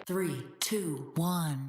3, 2, 1.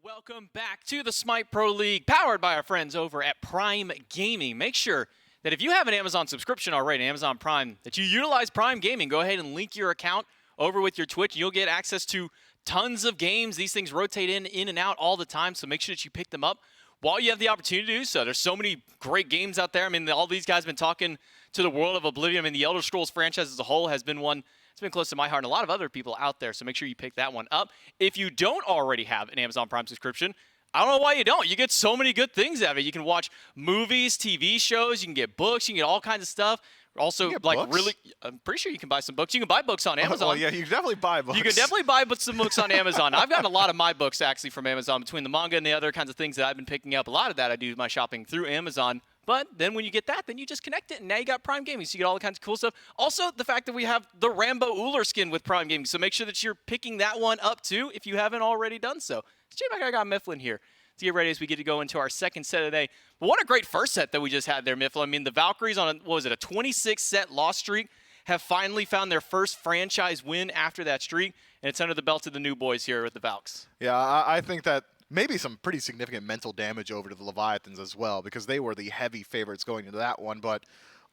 Welcome back to the SMITE Pro League, powered by our friends over at Prime Gaming. Make sure that if you have an Amazon subscription already, Amazon Prime, that you utilize Prime Gaming. Go ahead and link your account over with your Twitch. You'll get access to tons of games. These things rotate in and out all the time, so make sure that you pick them up while you have the opportunity to do so. There's so many great games out there. I mean, all these guys have been talking to the world of Oblivion. I mean, the Elder Scrolls franchise as a whole has been one it's been close to my heart and a lot of other people out there, so make sure you pick that one up. If you don't already have an Amazon Prime subscription, I don't know why you don't. You get so many good things out of it. You can watch movies, TV shows, you can get books, you can get all kinds of stuff. Also, like books? Really, I'm pretty sure you can buy some books. You can buy books on Amazon. Well, yeah, you can definitely buy books. You can definitely buy some books on Amazon. I've gotten a lot of my books actually from Amazon between the manga and the other kinds of things that I've been picking up. A lot of that I do my shopping through Amazon. But then when you get that, then you just connect it, and now you got Prime Gaming, so you get all the kinds of cool stuff. Also, the fact that we have the Rambo Uller skin with Prime Gaming, so make sure that you're picking that one up too if you haven't already done so. It's J-Mac, I got Mifflin here to get ready as we get to go into our second set of the day. But what a great first set that we just had there, Mifflin. I mean, the Valkyries on, what was it, a 26-set loss streak have finally found their first franchise win after that streak, and it's under the belt of the new boys here with the Valks. Yeah, I think that maybe some pretty significant mental damage over to the Leviathans as well, because they were the heavy favorites going into that one. But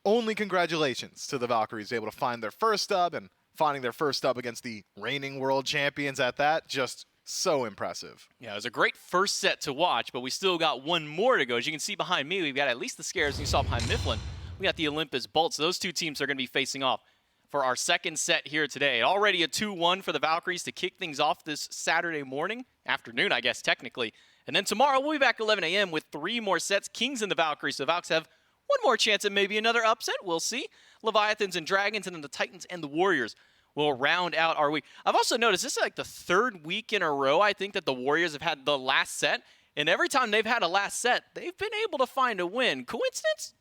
only congratulations to the Valkyries, able to find their first dub, and finding their first dub against the reigning world champions at that. Just so impressive. Yeah, it was a great first set to watch, but we still got one more to go. As you can see behind me, we've got at least the Scarabs, and you saw behind Mifflin, we got the Olympus Bolts. So those two teams are going to be facing off for our second set here today. Already a 2-1 for the Valkyries to kick things off this Saturday morning, afternoon, I guess, technically. And then tomorrow, we'll be back at 11 a.m. with 3 more sets, Kings and the Valkyries. So the Valks have one more chance at maybe another upset. We'll see. Leviathans and Dragons, and then the Titans and the Warriors will round out our week. I've also noticed this is like the 3rd week in a row, I think, that the Warriors have had the last set. And every time they've had a last set, they've been able to find a win. Coincidence?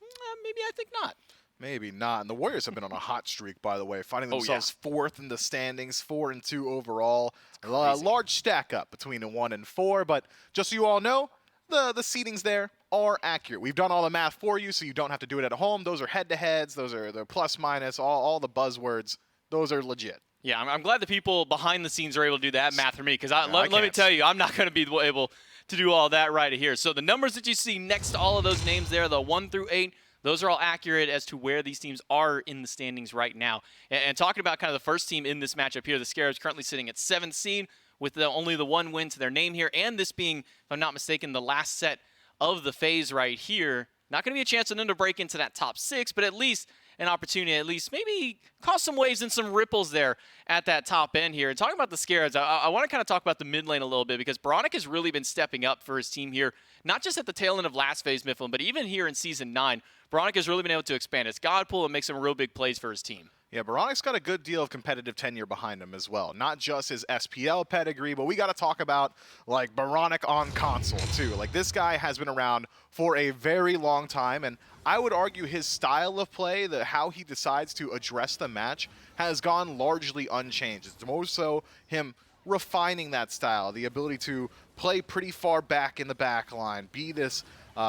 Maybe I think not. Maybe not. And the Warriors have been on a hot streak, by the way, finding themselves 4th in the standings, 4-2 overall. A large stack up between a 1 and 4. But just so you all know, the seedings there are accurate. We've done all the math for you, so you don't have to do it at home. Those are head-to-heads. Those are the plus, minus, all the buzzwords. Those are legit. Yeah, I'm glad the people behind the scenes are able to do that math for me, because let me tell you, I'm not going to be able to do all that right here. So the numbers that you see next to all of those names there, the 1 through 8, those are all accurate as to where these teams are in the standings right now. And talking about kind of the first team in this matchup here, the Scarabs currently sitting at 7th seed with only the 1 win to their name here, and this being, if I'm not mistaken, the last set of the phase right here. Not going to be a chance for them to break into that top 6, but at least an opportunity at least maybe cause some waves and some ripples there at that top end here. And talking about the Scarabs, I want to kind of talk about the mid lane a little bit, because Baronic has really been stepping up for his team here, not just at the tail end of last phase, Mifflin, but even here in Season 9. Baronic has really been able to expand his God pool and make some real big plays for his team. Yeah, Baronic's got a good deal of competitive tenure behind him as well. Not just his SPL pedigree, but we got to talk about, like, Baronic on console, too. Like, this guy has been around for a very long time, and I would argue his style of play, how he decides to address the match, has gone largely unchanged. It's more so him refining that style, the ability to play pretty far back in the back line, be this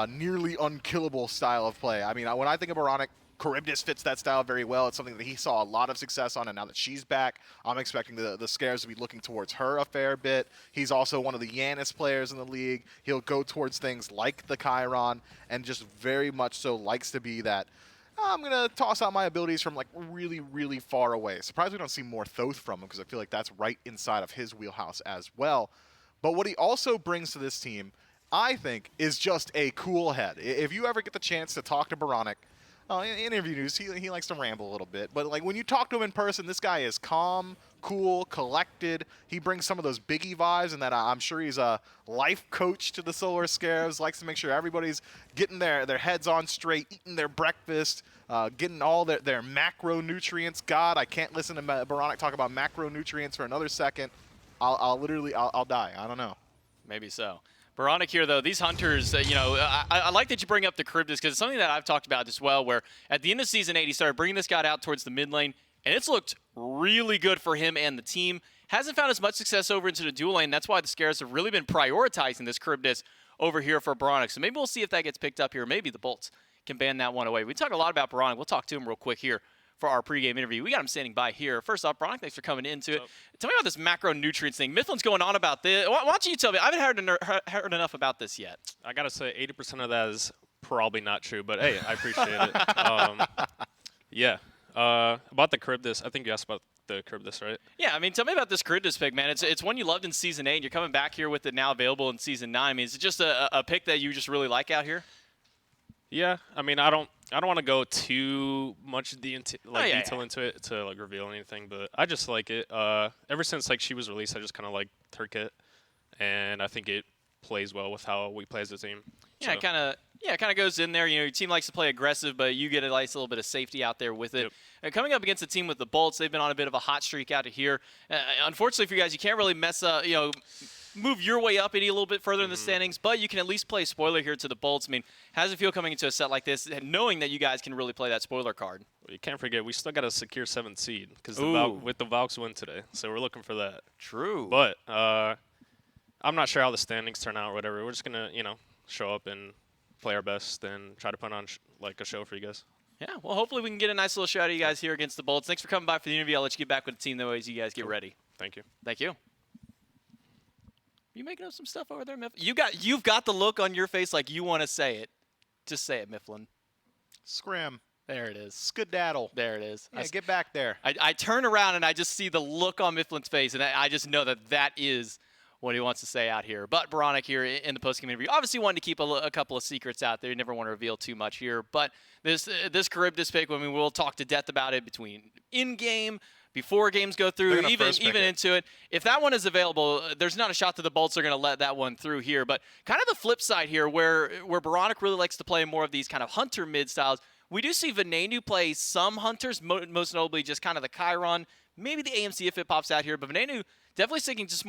nearly unkillable style of play. I mean, when I think of Baronic, Charybdis fits that style very well. It's something that he saw a lot of success on, and now that she's back, I'm expecting the Scarabs to be looking towards her a fair bit. He's also one of the Yanis players in the league. He'll go towards things like the Chiron, and just very much so likes to be that, I'm going to toss out my abilities from, like, really, really far away. Surprised we don't see more Thoth from him, because I feel like that's right inside of his wheelhouse as well. But what he also brings to this team, I think, is just a cool head. If you ever get the chance to talk to Baronic, in interviews, he likes to ramble a little bit. But, like, when you talk to him in person, this guy is calm, cool, collected. He brings some of those Biggie vibes, and that I'm sure he's a life coach to the Solar Scarabs. Likes to make sure everybody's getting their heads on straight, eating their breakfast, getting all their macronutrients. God, I can't listen to Baronic talk about macronutrients for another second. I'll literally die. I don't know. Maybe so. Veronic here, though, these hunters, I like that you bring up the Charybdis because it's something that I've talked about as well, where at the end of Season 8, he started bringing this guy out towards the mid lane, and it's looked really good for him and the team. Hasn't found as much success over into the dual lane. That's why the Scarabs have really been prioritizing this Charybdis over here for Veronic. So maybe we'll see if that gets picked up here. Maybe the Bolts can ban that one away. We talk a lot about Veronic. We'll talk to him real quick here for our pregame interview. We got him standing by here. First off, Veronic, thanks for coming into it. Tell me about this macronutrients thing. Mifflin's going on about this. Why don't you tell me? I haven't heard enough about this yet. I got to say 80% of that is probably not true, but hey, I appreciate it. Yeah. About the Charybdis, I think you asked about the Charybdis, right? Yeah, I mean, tell me about this Charybdis pick, man. It's one you loved in Season 8, and you're coming back here with it now available in Season 9. I mean, is it just a pick that you just really like out here? Yeah, I mean, I don't want to go too much detail into it to like reveal anything, but I just like it. Ever since like she was released, I just kind of like her kit, and I think it plays well with how we play as a team. Yeah, so. it kind of goes in there. You know, your team likes to play aggressive, but you get a nice little bit of safety out there with it. Yep. And coming up against a team with the Bolts, they've been on a bit of a hot streak out of here. Unfortunately for you guys, you can't really move your way up any a little bit further in the standings, but you can at least play spoiler here to the Bolts. I mean, how does it feel coming into a set like this, knowing that you guys can really play that spoiler card? Well, you can't forget, we still got to secure 7th seed because with the Valks win today, so we're looking for that. True. But I'm not sure how the standings turn out or whatever. We're just going to, show up and play our best and try to put on like a show for you guys. Yeah, well, hopefully we can get a nice little shout out of you guys here against the Bolts. Thanks for coming by for the interview. I'll let you get back with the team though as you guys get ready. Thank you. Thank you. You making up some stuff over there, Mifflin? You've got the look on your face like you want to say it. Just say it, Mifflin. Scram. There it is. Skedaddle. There it is. Yeah, get back there. I turn around and I just see the look on Mifflin's face, and I just know that is what he wants to say out here. But Veronic here in the post-game interview obviously wanted to keep a couple of secrets out there. You never want to reveal too much here. But this Charybdis pick, I mean, we'll talk to death about it between in-game, before games go through, even into it. If that one is available, there's not a shot that the Bolts are going to let that one through here. But kind of the flip side here, where Veronic really likes to play more of these kind of hunter mid styles. We do see Venenu play some hunters, most notably just kind of the Chiron, maybe the AMC if it pops out here. But Venenu definitely sticking just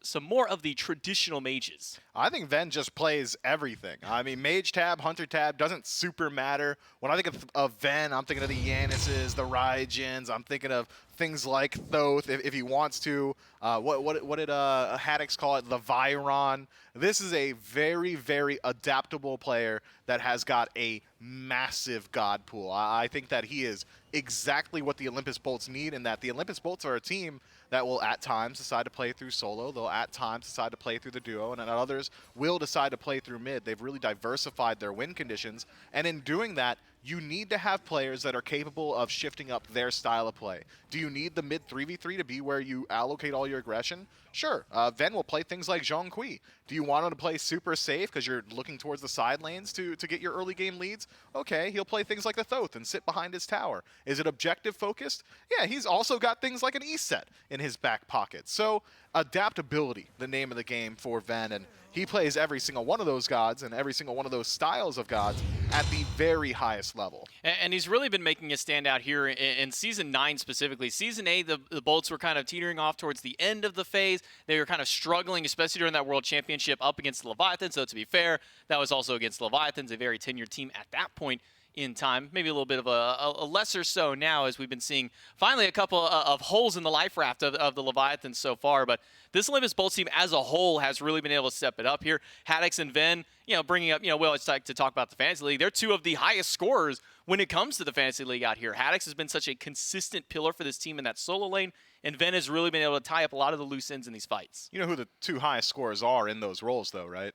some more of the traditional mages. I think Ven just plays everything. I mean, Mage tab, Hunter tab doesn't super matter. When I think of Ven, I'm thinking of the Yanis's, the Raijins. I'm thinking of things like Thoth, if he wants to. What did Haddix call it? The Viron. This is a very, very adaptable player that has got a massive god pool. I think that he is exactly what the Olympus Bolts need, and that the Olympus Bolts are a team that will at times decide to play through solo. They'll at times decide to play through the duo, and at others will decide to play through mid. They've really diversified their win conditions, and in doing that, you need to have players that are capable of shifting up their style of play. Do you need the mid 3v3 to be where you allocate all your aggression? Sure. Ven will play things like Zhong Kui. Do you want him to play super safe because you're looking towards the side lanes to get your early game leads? Okay, he'll play things like the Thoth and sit behind his tower. Is it objective focused? Yeah, he's also got things like an E-set in his back pocket. So adaptability, the name of the game for Ven, and he plays every single one of those gods and every single one of those styles of gods at the very highest level. And he's really been making a standout here in Season 9 specifically. Season 8, the Bolts were kind of teetering off towards the end of the phase. They were kind of struggling, especially during that World Championship up against the Leviathans. So to be fair, that was also against Leviathans, a very tenured team at that point in time. Maybe a little bit of a lesser so now, as we've been seeing finally a couple of holes in the life raft of the Leviathans so far. But this Olympus Bolts team as a whole has really been able to step it up here. Haddix and Ven, bringing up, well, it's like to talk about the Fantasy League. They're two of the highest scorers when it comes to the Fantasy League out here. Haddix has been such a consistent pillar for this team in that solo lane, and Ven has really been able to tie up a lot of the loose ends in these fights. You know who the two highest scorers are in those roles, though, right?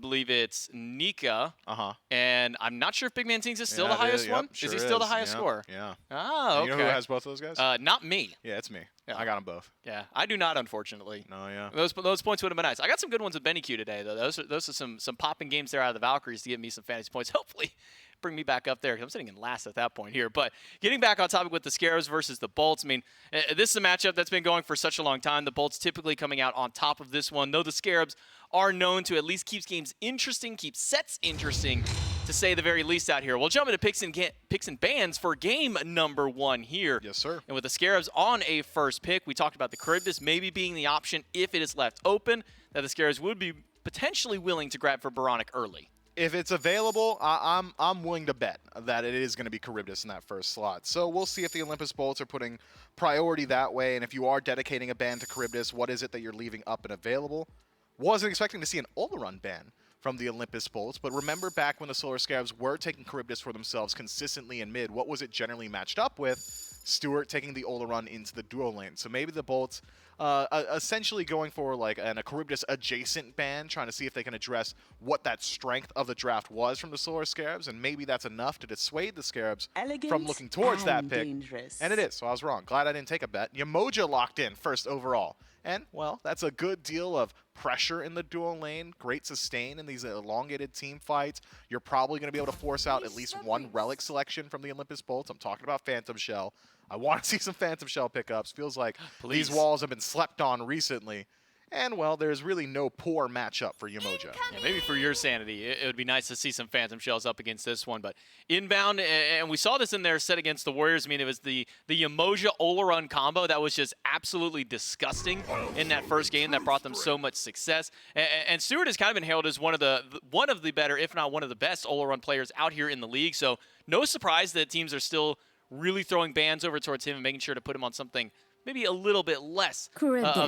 Believe it's Nika, and I'm not sure if Big Man Tings is still the highest one. Sure is he still the highest scorer? Yeah. Oh, okay. You know who has both those guys? Not me. Yeah, it's me. Yeah. I got them both. Yeah, I do not, unfortunately. No, yeah. Those points would have been nice. I got some good ones with Benny Q today, though. Those are some popping games there out of the Valkyries to give me some fantasy points. Hopefully, bring me back up there, because I'm sitting in last at that point here. But getting back on topic with the Scarabs versus the Bolts, I mean, this is a matchup that's been going for such a long time. The Bolts typically coming out on top of this one, though the Scarabs are known to at least keep games interesting, keep sets interesting, to say the very least out here. We'll jump into picks and bans for game number 1 here. Yes, sir. And with the Scarabs on a first pick, we talked about the Charybdis maybe being the option if it is left open, that the Scarabs would be potentially willing to grab for Baronic early? If it's available, I'm willing to bet that it is going to be Charybdis in that first slot. So we'll see if the Olympus Bolts are putting priority that way, and if you are dedicating a ban to Charybdis, what is it that you're leaving up and available? Wasn't expecting to see an Oleron ban from the Olympus Bolts, but remember back when the Solar Scarabs were taking Charybdis for themselves consistently in mid, what was it generally matched up with? Stewart taking the Oleron into the duo lane. So maybe the Bolts essentially going for like a Charybdis adjacent ban, trying to see if they can address what that strength of the draft was from the Solar Scarabs, and maybe that's enough to dissuade the Scarabs from looking towards that pick. Dangerous. And it is, so I was wrong. Glad I didn't take a bet. Yamoja locked in first overall. And, well, that's a good deal of pressure in the duo lane, great sustain in these elongated team fights. You're probably going to be able to force out at least one relic selection from the Olympus Bolts. I'm talking about Phantom Shell. I want to see some Phantom Shell pickups. Feels like these walls have been slept on recently. And, well, there's really no poor matchup for Yamoja. Yeah, maybe for your sanity, it would be nice to see some Phantom Shells up against this one. But inbound, and we saw this in their set against the Warriors. I mean, it was the Yamoja Oleron combo that was just absolutely disgusting in that first game that brought them so much success. And Stewart has kind of been hailed as one of the better, if not one of the best Oleron players out here in the league. So no surprise that teams are still really throwing bans over towards him and making sure to put him on something maybe a little bit less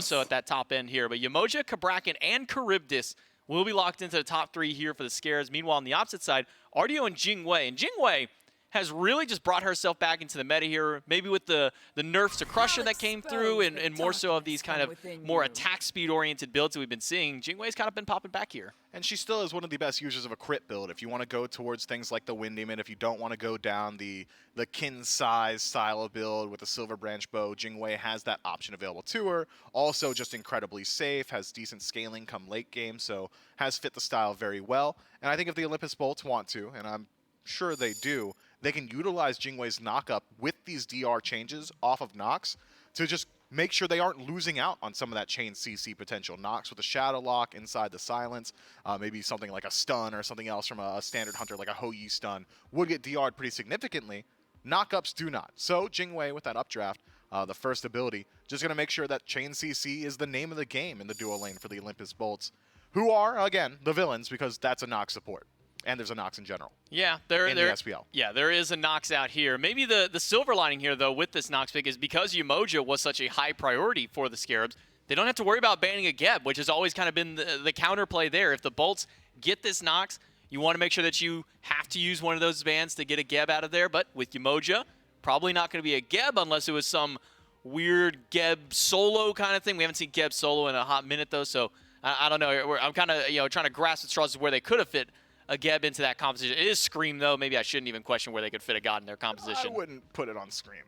so at that top end here. But Yamoja, Cabrakan, and Charybdis will be locked into the top 3 here for the Scarabs. Meanwhile, on the opposite side, Ardio and Jingwei. And Jingwei has really just brought herself back into the meta here, maybe with the nerfs to Crusher that came through and more so of these kind of more attack speed-oriented builds that we've been seeing. Jingwei's kind of been popping back here. And she still is one of the best users of a crit build. If you want to go towards things like the Wind Demon, if you don't want to go down the kin size style of build with the Silver Branch Bow, Jingwei has that option available to her. Also just incredibly safe, has decent scaling come late game, so has fit the style very well. And I think if the Olympus Bolts want to, and I'm sure they do, they can utilize Jingwei's knockup with these DR changes off of Nox to just make sure they aren't losing out on some of that chain CC potential. Nox with a Shadow Lock inside the Silence, maybe something like a stun or something else from a standard hunter like a Hou-Yi stun would get DR'd pretty significantly. Knockups do not. So Jingwei with that updraft, the first ability, just going to make sure that chain CC is the name of the game in the duo lane for the Olympus Bolts, who are, again, the villains because that's a Nox support. And there's a Nox in general. Yeah, in the SPL. Yeah, there is a Nox out here. Maybe the silver lining here, though, with this Nox pick is because Yamoja was such a high priority for the Scarabs, they don't have to worry about banning a Geb, which has always kind of been the counterplay there. If the Bolts get this Nox, you want to make sure that you have to use one of those bans to get a Geb out of there. But with Yamoja, probably not going to be a Geb unless it was some weird Geb solo kind of thing. We haven't seen Geb solo in a hot minute, though, so I don't know. I'm kind of trying to grasp at straws where they could have fit a Geb into that composition. It is Scream, though. Maybe I shouldn't even question where they could fit a God in their composition. I wouldn't put it on Scream.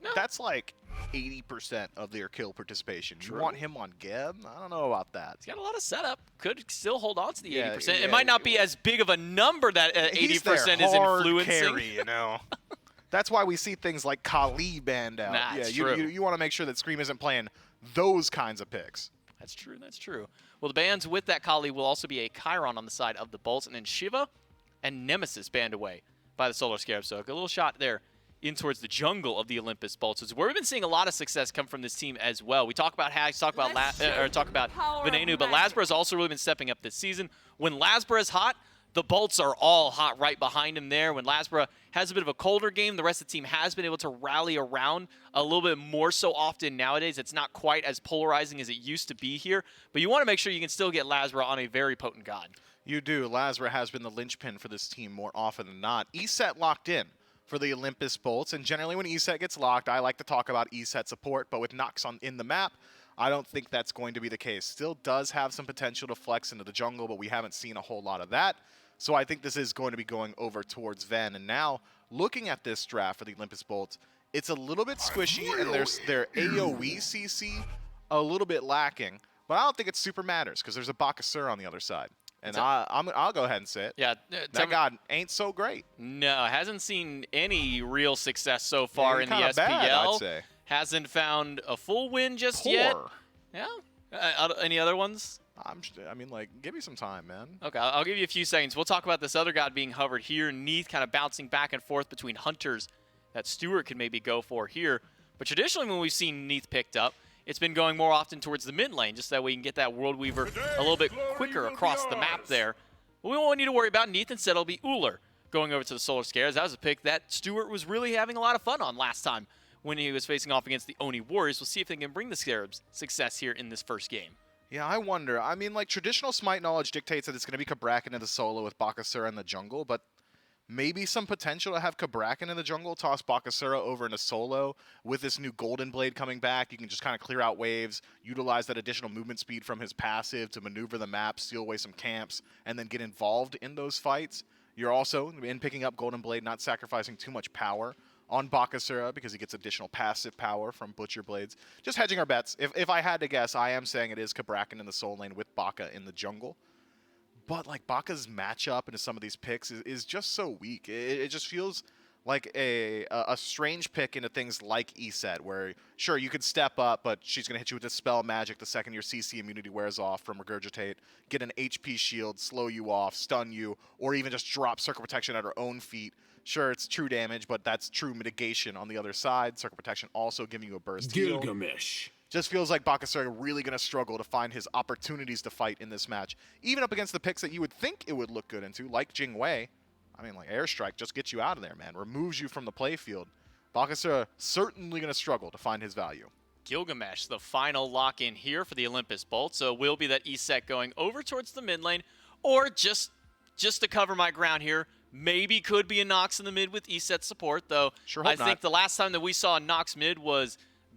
No. That's like 80% of their kill participation. True. You want him on Geb? I don't know about that. He's got a lot of setup. Could still hold on to the 80%. Yeah, it might not be as big of a number that 80% is hard influencing. Carry, you know. That's why we see things like Kali banned out. Nah, you want to make sure that Scream isn't playing those kinds of picks. That's true. That's true. Well, the bans with that Kali will also be a Chiron on the side of the Bolts, and then Shiva and Nemesis banned away by the Solar Scarab. So a little shot there in towards the jungle of the Olympus Bolts. It's where we've been seeing a lot of success come from this team as well. We talk about Hags, talk about Venenu, but Lasbra has also really been stepping up this season. When Lasbra is hot, the Bolts are all hot right behind him there. When Lasbra has a bit of a colder game, the rest of the team has been able to rally around a little bit more so often nowadays. It's not quite as polarizing as it used to be here, but you want to make sure you can still get Lasbra on a very potent God. You do. Lasbra has been the linchpin for this team more often than not. ESET locked in for the Olympus Bolts, and generally when ESET gets locked, I like to talk about ESET support, but with Nox in the map, I don't think that's going to be the case. Still does have some potential to flex into the jungle, but we haven't seen a whole lot of that. So I think this is going to be going over towards Ven. And now, looking at this draft for the Olympus Bolts, it's a little bit squishy, and their AoE CC a little bit lacking. But I don't think it super matters, because there's a Bakasur on the other side. And I'll go ahead and say it. Yeah, that God ain't so great. No, hasn't seen any real success so far in the SPL. Bad, I'd say. Hasn't found a full win just yet. Yeah. Any other ones? I mean, like, give me some time, man. Okay, I'll give you a few seconds. We'll talk about this other God being hovered here. Neath kind of bouncing back and forth between hunters that Stewart could maybe go for here. But traditionally when we've seen Neath picked up, it's been going more often towards the mid lane, just that we can get that World Weaver a little bit quicker across the map there. What we won't need to worry about Neath, instead it'll be Uller going over to the Solar Scares. That was a pick that Stewart was really having a lot of fun on last time when he was facing off against the Oni Warriors. We'll see if they can bring the Scarabs success here in this first game. Yeah, I wonder. I mean, like, traditional Smite knowledge dictates that it's going to be Cabrakan in the solo with Bakasura in the jungle, but maybe some potential to have Cabrakan in the jungle, toss Bakasura over into solo. With this new Golden Blade coming back, you can just kind of clear out waves, utilize that additional movement speed from his passive to maneuver the map, steal away some camps, and then get involved in those fights. You're also, in picking up Golden Blade, not sacrificing too much power on Bakasura because he gets additional passive power from Butcher Blades. Just hedging our bets. If I had to guess, I am saying it is Cabrakan in the soul lane with Baka in the jungle. But like Baka's matchup into some of these picks is just so weak. It just feels like a strange pick into things like ESET, where sure you could step up, but she's gonna hit you with Dispel Magic the second your CC immunity wears off from Regurgitate, get an HP shield, slow you off, stun you, or even just drop Circle Protection at her own feet. Sure, it's true damage, but that's true mitigation on the other side. Circle Protection also giving you a burst heal. Gilgamesh. Just feels like Bakasura really going to struggle to find his opportunities to fight in this match. Even up against the picks that you would think it would look good into, like Jingwei. I mean, like Airstrike just gets you out of there, man. Removes you from the playfield. Bakasura certainly going to struggle to find his value. Gilgamesh, the final lock-in here for the Olympus Bolt. So it will be that ESET going over towards the mid lane, or just to cover my ground here, maybe could be a Nox in the mid with ESET support, though. Sure hope I think the last time that we saw a Nox mid was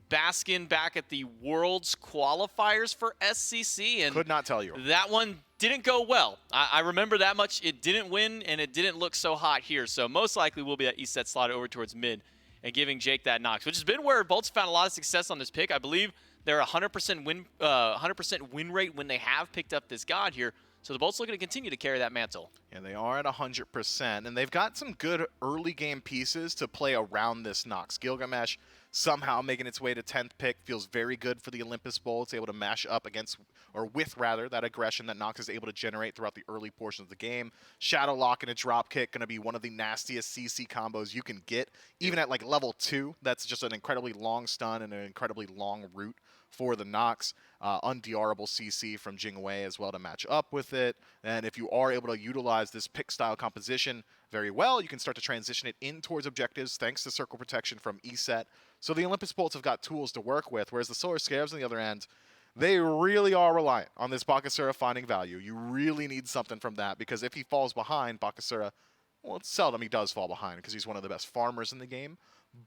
Baskin back at the Worlds qualifiers for SCC, and could not tell you. That one didn't go well. I remember that much. It didn't win, and it didn't look so hot here. So most likely will be that ESET slot over towards mid and giving Jake that Nox, which has been where Bolt's found a lot of success on this pick. I believe they're 100% win rate when they have picked up this god here. So the Bolt's looking to continue to carry that mantle. Yeah, they are at 100%, and they've got some good early game pieces to play around this Nox. Gilgamesh somehow making its way to 10th pick feels very good for the Olympus Bolt. It's able to mash up against, or with rather, that aggression that Nox is able to generate throughout the early portions of the game. Shadow Lock and a drop kick going to be one of the nastiest CC combos you can get, even at like level 2. That's just an incredibly long stun and an incredibly long route for the Nox. Undiarable CC from Jingwei as well to match up with it. And if you are able to utilize this pick style composition very well, you can start to transition it in towards objectives thanks to Circle Protection from ESET. So the Olympus Bolts have got tools to work with, whereas the Solar Scarabs on the other end, they really are reliant on this Bakasura finding value. You really need something from that, because if he falls behind, Bakasura, well, it's seldom he does fall behind because he's one of the best farmers in the game.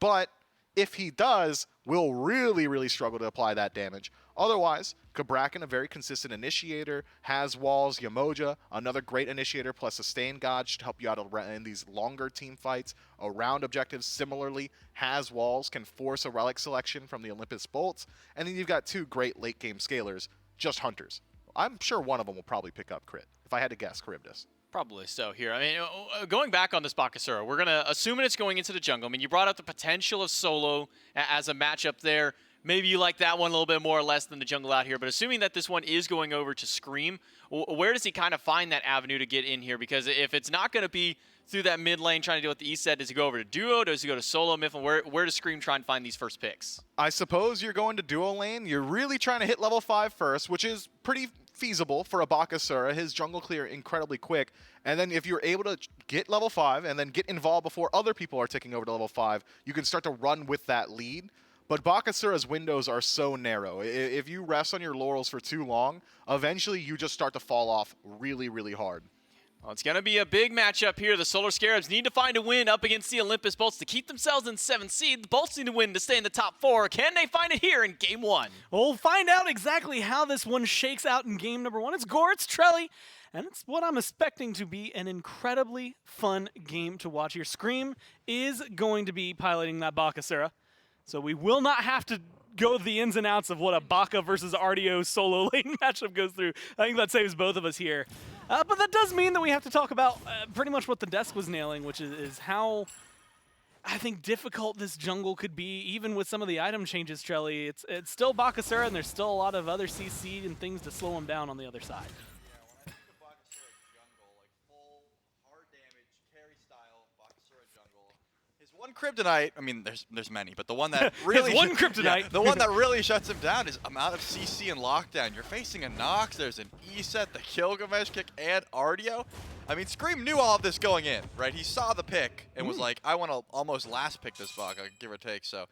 But if he does, we'll really, really struggle to apply that damage. Otherwise, Cabrakan, a very consistent initiator, has walls. Yamoja, another great initiator, plus Sustain God, should help you out in these longer team fights around objectives. Similarly, has walls, can force a relic selection from the Olympus Bolts. And then you've got two great late game scalers, just hunters. I'm sure one of them will probably pick up crit. If I had to guess, Charybdis. Probably so here. I mean, going back on this Bakasura, we're going to assume it's going into the jungle. I mean, you brought up the potential of solo as a matchup there. Maybe you like that one a little bit more or less than the jungle out here, but assuming that this one is going over to Scream, where does he kind of find that avenue to get in here? Because if it's not going to be through that mid lane trying to deal with the ESET, does he go over to Duo? Does he go to Solo, Mifflin? Where does Scream try and find these first picks? I suppose you're going to Duo lane. You're really trying to hit level 5 first, which is pretty feasible for a Bakasura. His jungle clear incredibly quick. And then if you're able to get level 5 and then get involved before other people are taking over to level 5, you can start to run with that lead. But Bakasura's windows are so narrow. If you rest on your laurels for too long, eventually you just start to fall off really, really hard. Well, it's going to be a big matchup here. The Solar Scarabs need to find a win up against the Olympus Bolts to keep themselves in 7th seed. The Bolts need to win to stay in the top 4. Can they find it here in Game 1? We'll find out exactly how this one shakes out in game number 1. It's Gore, it's Trelly, and it's what I'm expecting to be an incredibly fun game to watch here. Scream is going to be piloting that Bakasura, so we will not have to go the ins and outs of what a Baka versus RDO solo lane matchup goes through. I think that saves both of us here. But that does mean that we have to talk about pretty much what the desk was nailing, which is how I think difficult this jungle could be, even with some of the item changes, Trelly. It's still Bakasura, and there's still a lot of other CC and things to slow him down on the other side. Yeah, when I think of Bakasura jungle, like full hard damage, carry style Bakasura jungle, his One kryptonite, I mean, there's many, but the one that really one kryptonite. yeah, the one that really shuts him down is amount of CC and lockdown. You're facing a Nox, there's an E-set, the Gilgamesh kick, and Ardio. I mean, Scream knew all of this going in, right? He saw the pick and was like, I want to almost last pick this bug, give or take. So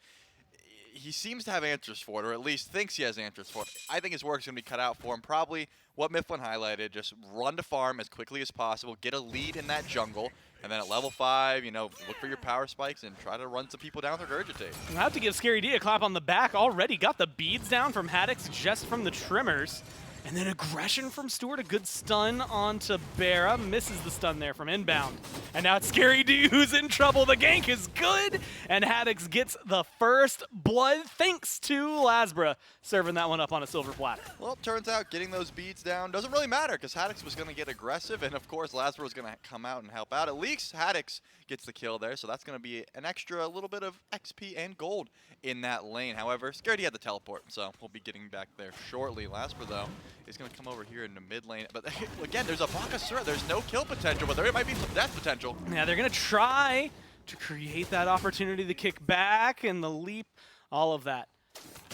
he seems to have answers for it, or at least thinks he has answers for it. I think his work's going to be cut out for him. Probably what Mifflin highlighted, just run to farm as quickly as possible, get a lead in that jungle, and then at level 5, you know, look for your power spikes and try to run some people down with Regurgitate. I have to give Scary D a clap on the back. Already got the beads down from Haddix just from the trimmers. And then aggression from Stewart, a good stun onto Bera. Misses the stun there from inbound. And now it's Scary D who's in trouble. The gank is good. And Haddix gets the first blood thanks to Lasbra, serving that one up on a silver platter. Well, it turns out getting those beads down doesn't really matter because Haddix was going to get aggressive, and of course Lasbra was going to come out and help out. At least Haddix gets the kill there, so that's going to be an extra little bit of XP and gold in that lane. However, Scary D had the teleport, so we'll be getting back there shortly. Lasbra, though, is going to come over here in the mid lane. But again, there's a Bakasura. There's no kill potential, but there might be some death potential. Yeah, they're going to try to create that opportunity to kick back and the leap, all of that.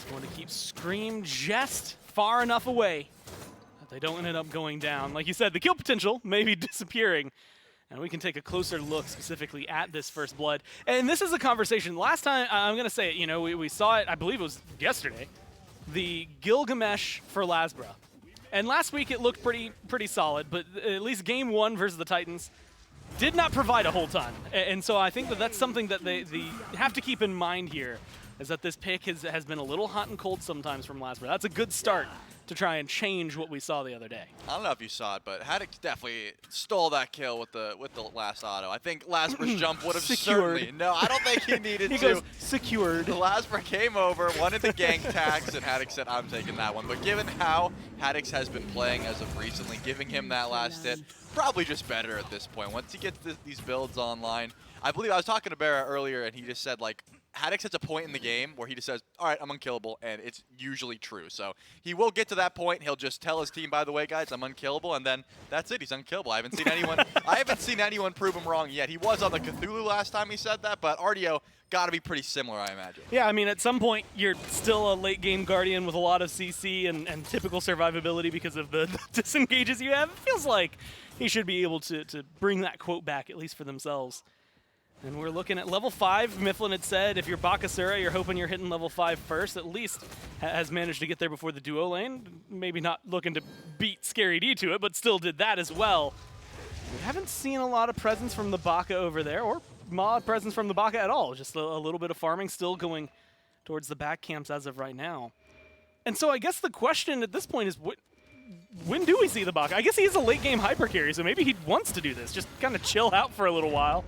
Going to keep Scream just far enough away that they don't end up going down. Like you said, the kill potential may be disappearing. And we can take a closer look specifically at this first blood. And this is a conversation. Last time, I'm going to say it, you know, we saw it, I believe it was yesterday, the Gilgamesh for Lasbra. And last week it looked pretty solid, but at least game 1 versus the Titans did not provide a whole ton. And so I think that that's something that they have to keep in mind here, is that this pick has been a little hot and cold sometimes from Lasbra. That's a good start to try and change what we saw the other day. I don't know if you saw it, but Haddix definitely stole that kill with the last auto. I think Lasbra's jump would have certainly. No, I don't think he needed he to. Goes, secured. Lasbra came over, wanted the gank tags, and Haddix said, I'm taking that one. But given how Haddix has been playing as of recently, giving him that last hit, probably just better at this point. Once he gets these builds online, I believe I was talking to Barra earlier, and he just said, like, Haddix hits a point in the game where he just says, all right, I'm unkillable, and it's usually true. So he will get to that point. He'll just tell his team, by the way, guys, I'm unkillable, and then that's it. He's unkillable. I haven't seen anyone prove him wrong yet. He was on the Cthulhu last time he said that, but Ardio got to be pretty similar, I imagine. Yeah, I mean, at some point, you're still a late-game Guardian with a lot of CC and typical survivability because of the disengages you have. It feels like he should be able to bring that quote back, at least for themselves. And we're looking at level 5. Mifflin had said if you're Bakasura, you're hoping you're hitting level 5 first. At least has managed to get there before the duo lane. Maybe not looking to beat Scary D to it, but still did that as well. We haven't seen a lot of presence from the Baka over there, or mod presence from the Baka at all. Just a little bit of farming still going towards the back camps as of right now. And so I guess the question at this point is, when do we see the Baka? I guess he's a late-game hyper carry, so maybe he wants to do this. Just kind of chill out for a little while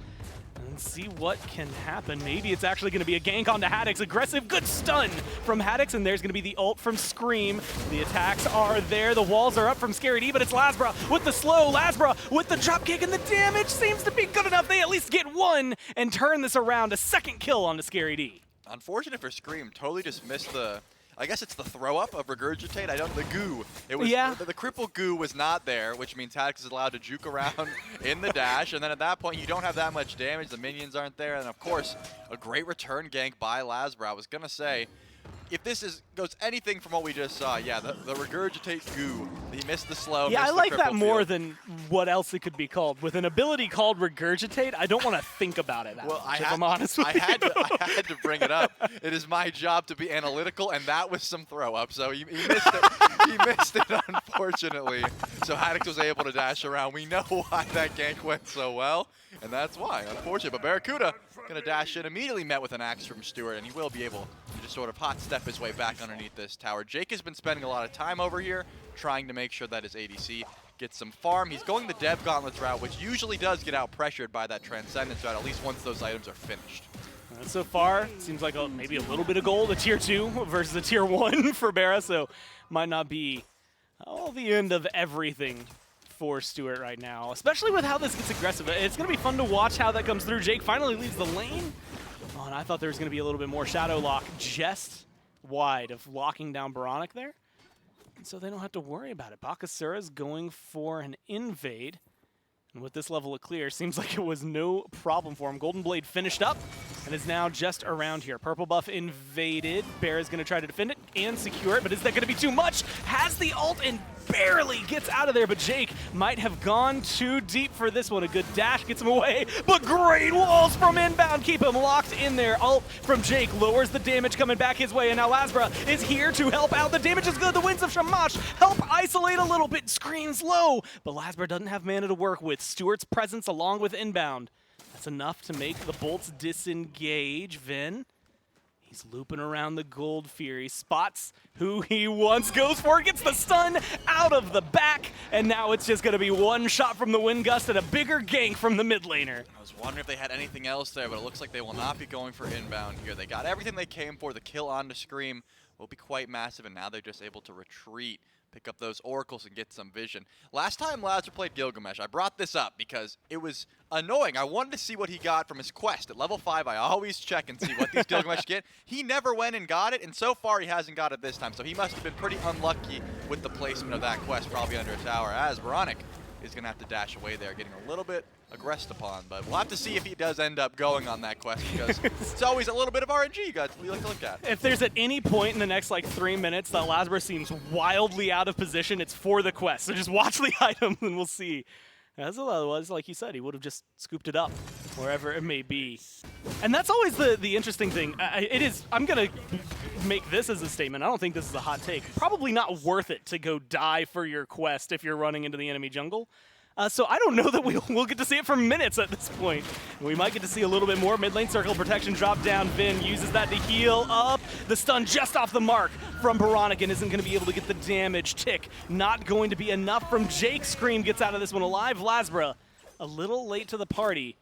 and see what can happen. Maybe it's actually going to be a gank onto Haddix. Aggressive, good stun from Haddix, and there's going to be the ult from Scream. The attacks are there. The walls are up from Scary D, but it's Lasbra with the slow. Lasbra with the drop kick, and the damage seems to be good enough. They at least get one and turn this around. A second kill onto Scary D. Unfortunate for Scream. Totally just missed the... I guess it's the throw-up of Regurgitate. The goo. It was the cripple goo was not there, which means Haddix is allowed to juke around in the dash, and then at that point you don't have that much damage. The minions aren't there, and of course a great return gank by Lasbra. I was gonna say, if this goes anything from what we just saw, yeah, the Regurgitate goo. He missed the slow. Yeah, I like that more field. than what else it could be called. With an ability called Regurgitate, I don't want to think about it that much, if I'm honest with you. I had to bring it up. It is my job to be analytical, and that was some throw-up. So he missed it. He missed it, unfortunately. So Haddix was able to dash around. We know why that gank went so well, and that's why, unfortunate. But Barracuda going to dash in, immediately met with an axe from Stewart, and he will be able to just sort of hot step his way back underneath this tower. Jake has been spending a lot of time over here trying to make sure that his ADC gets some farm. He's going the Dev Gauntlets route, which usually does get out pressured by that Transcendence route, at least once those items are finished. So far, it seems like maybe a little bit of gold, a tier 2 versus a tier 1 for Barra, so might not be the end of everything for Stewart right now, especially with how this gets aggressive. It's going to be fun to watch how that comes through. Jake finally leaves the lane. Oh, and I thought there was going to be a little bit more shadow lock just wide of locking down Baronic there. And so they don't have to worry about it. Bakasura's going for an invade. And with this level of clear, seems like it was no problem for him. Golden Blade finished up and is now just around here. Purple buff invaded. Bear is going to try to defend it and secure it, but is that going to be too much? Has the ult and barely gets out of there, but Jake might have gone too deep for this one. A good dash gets him away, but great walls from inbound keep him locked in there. Ult from Jake lowers the damage coming back his way, and now Lasbra is here to help out. The damage is good. The winds of Shamash help isolate a little bit. Screams low, but Lasbra doesn't have mana to work with. Stewart's presence along with inbound. That's enough to make the bolts disengage. Vin, he's looping around the Gold Fury, spots who he wants, goes for it, gets the stun out of the back, and now it's just going to be one shot from the Wind Gust and a bigger gank from the mid laner. I was wondering if they had anything else there, but it looks like they will not be going for inbound here. They got everything they came for. The kill onto Scream will be quite massive, and now they're just able to retreat, pick up those oracles, and get some vision. Last time Lazar played Gilgamesh, I brought this up because it was annoying. I wanted to see what he got from his quest. At level 5, I always check and see what these Gilgamesh get. He never went and got it, and so far he hasn't got it this time. So he must have been pretty unlucky with the placement of that quest, probably under a tower, as Veronic is going to have to dash away there, getting a little bit aggressed upon. But we'll have to see if he does end up going on that quest, because it's always a little bit of RNG you guys like to look at. If there's at any point in the next like 3 minutes that Lasbra seems wildly out of position, it's for the quest. So just watch the item and we'll see. As otherwise, like you said, he would have just scooped it up wherever it may be. And that's always the interesting thing. I'm going to make this as a statement. I don't think this is a hot take. Probably not worth it to go die for your quest if you're running into the enemy jungle. So I don't know that we'll get to see it for minutes at this point. We might get to see a little bit more. Mid lane circle protection drop down. Vin uses that to heal up. The stun just off the mark from Veronic and isn't going to be able to get the damage tick. Not going to be enough from Jake. Scream gets out of this one alive. Lasbra a little late to the party.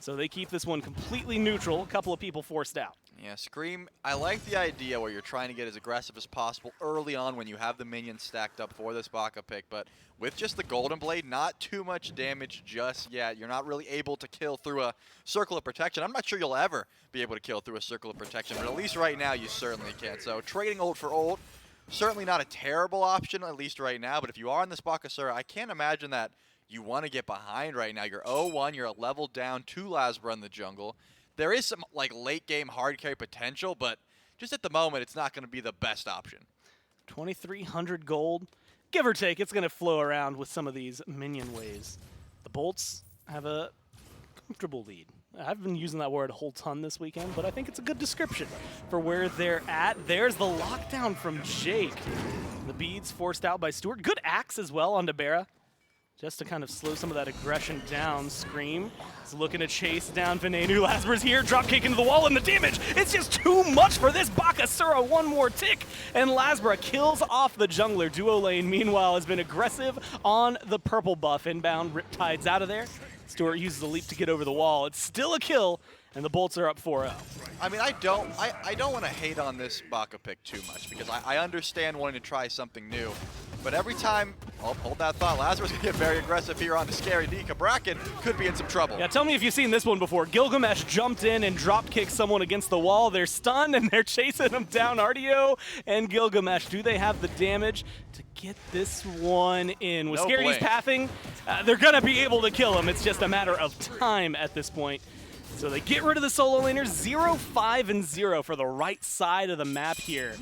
So they keep this one completely neutral. A couple of people forced out. Yeah, Scream, I like the idea where you're trying to get as aggressive as possible early on when you have the minions stacked up for this Baka pick, but with just the Golden Blade, not too much damage just yet. You're not really able to kill through a circle of protection. I'm not sure you'll ever be able to kill through a circle of protection, but at least right now you certainly can. So trading ult for ult, certainly not a terrible option, at least right now, but if you are in this Bakasura, I can't imagine that you want to get behind right now. You're 0-1, you're a level down to Lasbra in the jungle. There is some like late game hard carry potential, but just at the moment, it's not going to be the best option. 2,300 gold, give or take. It's going to flow around with some of these minion waves. The Bolts have a comfortable lead. I've been using that word a whole ton this weekend, but I think it's a good description for where they're at. There's the lockdown from Jake. The beads forced out by Stewart. Good axe as well onto Barra, just to kind of slow some of that aggression down. Scream is looking to chase down Venenu. Lasbra's here, drop kick into the wall, and the damage is just too much for this Bakasura. One more tick, and Lasbra kills off the jungler. Duo lane, meanwhile, has been aggressive on the purple buff. Inbound, Riptide's out of there. Stewart uses a leap to get over the wall. It's still a kill, and the Bolts are up 4-0. I mean, I don't want to hate on this Baka pick too much, because I understand wanting to try something new. But every time, oh, hold that thought, Lazarus going to get very aggressive here on the Scary D. Bracken could be in some trouble. Yeah, tell me if you've seen this one before. Gilgamesh jumped in and drop kicked someone against the wall. They're stunned and they're chasing them down. Artio and Gilgamesh, do they have the damage to get this one in? With Scary D's pathing, they're going to be able to kill him. It's just a matter of time at this point. So they get rid of the solo laners. 0-5-0 for the right side of the map here.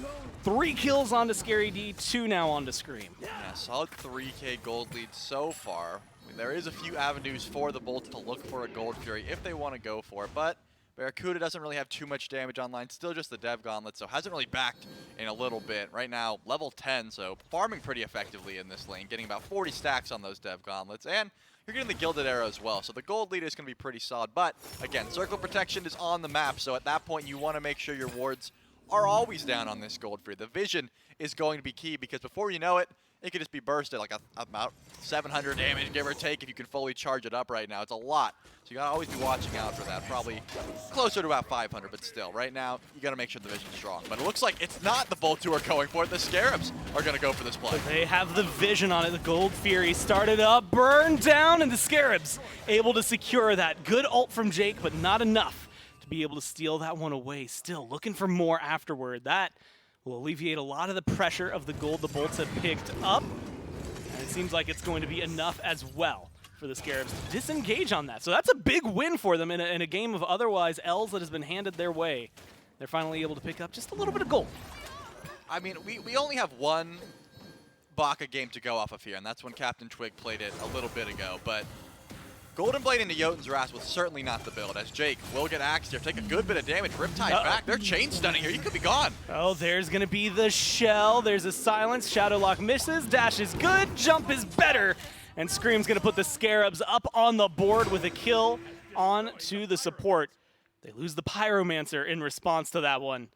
3 kills onto Scary D, 2 now onto Scream. Yeah, solid 3K gold lead so far. I mean, there is a few avenues for the Bolts to look for a Gold Fury if they want to go for it, but Barracuda doesn't really have too much damage online. Still just the Dev Gauntlet, so hasn't really backed in a little bit. Right now, level 10, so farming pretty effectively in this lane, getting about 40 stacks on those Dev Gauntlets, and you're getting the Gilded Arrow as well, so the gold lead is going to be pretty solid. But, again, Circle Protection is on the map, so at that point you want to make sure your wards are always down on this Gold Fury. The vision is going to be key, because before you know it, it could just be bursted like about 700 damage, give or take, if you can fully charge it up right now. It's a lot, so you got to always be watching out for that. Probably closer to about 500, but still, right now, you got to make sure the vision's strong. But it looks like it's not the Bolts who are going for it. The Scarabs are going to go for this play. They have the vision on it. The Gold Fury started up, burned down, and the Scarabs able to secure that. Good ult from Jake, but not enough to be able to steal that one away. Still looking for more afterward. That will alleviate a lot of the pressure of the gold the Bolts have picked up. And it seems like it's going to be enough as well for the Scarabs to disengage on that. So that's a big win for them in a game of otherwise L's that has been handed their way. They're finally able to pick up just a little bit of gold. I mean, we only have one Baka game to go off of here, and that's when Captain Twig played it a little bit ago. But Golden Blade into Jotun's Wrath was certainly not the build, as Jake will get axed here, take a good bit of damage. Riptide's back. They're chain stunning here. You could be gone. Oh, there's going to be the shell. There's a silence. Shadowlock misses. Dash is good. Jump is better. And Scream's going to put the Scarabs up on the board with a kill on to the support. They lose the Pyromancer in response to that one.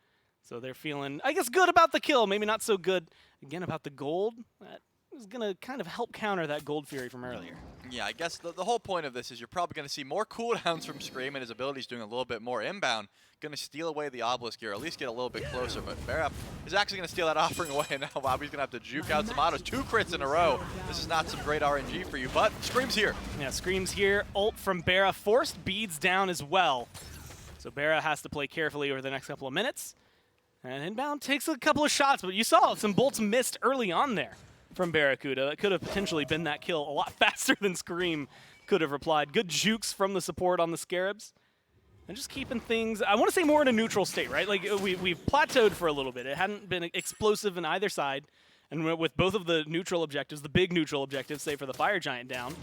So they're feeling, I guess, good about the kill. Maybe not so good, again, about the gold. That is going to kind of help counter that Gold Fury from earlier. Yeah, I guess the whole point of this is you're probably going to see more cooldowns from Scream, and his ability's doing a little bit more inbound. Going to steal away the Obelisk here, or at least get a little bit closer. But Barra is actually going to steal that offering away, and now Bobby's going to have to juke out some autos. 2 crits in a row. This is not some great RNG for you, but Scream's here. Yeah, Scream's here. Ult from Barra. Forced beads down as well. So Barra has to play carefully over the next couple of minutes. And inbound takes a couple of shots, but you saw some bolts missed early on there from Barracuda. That could have potentially been that kill a lot faster than Scream could have replied. Good jukes from the support on the Scarabs. And just keeping things, I want to say, more in a neutral state, right? Like, we've plateaued for a little bit. It hadn't been explosive in either side. And with both of the neutral objectives, the big neutral objectives, say for the Fire Giant down,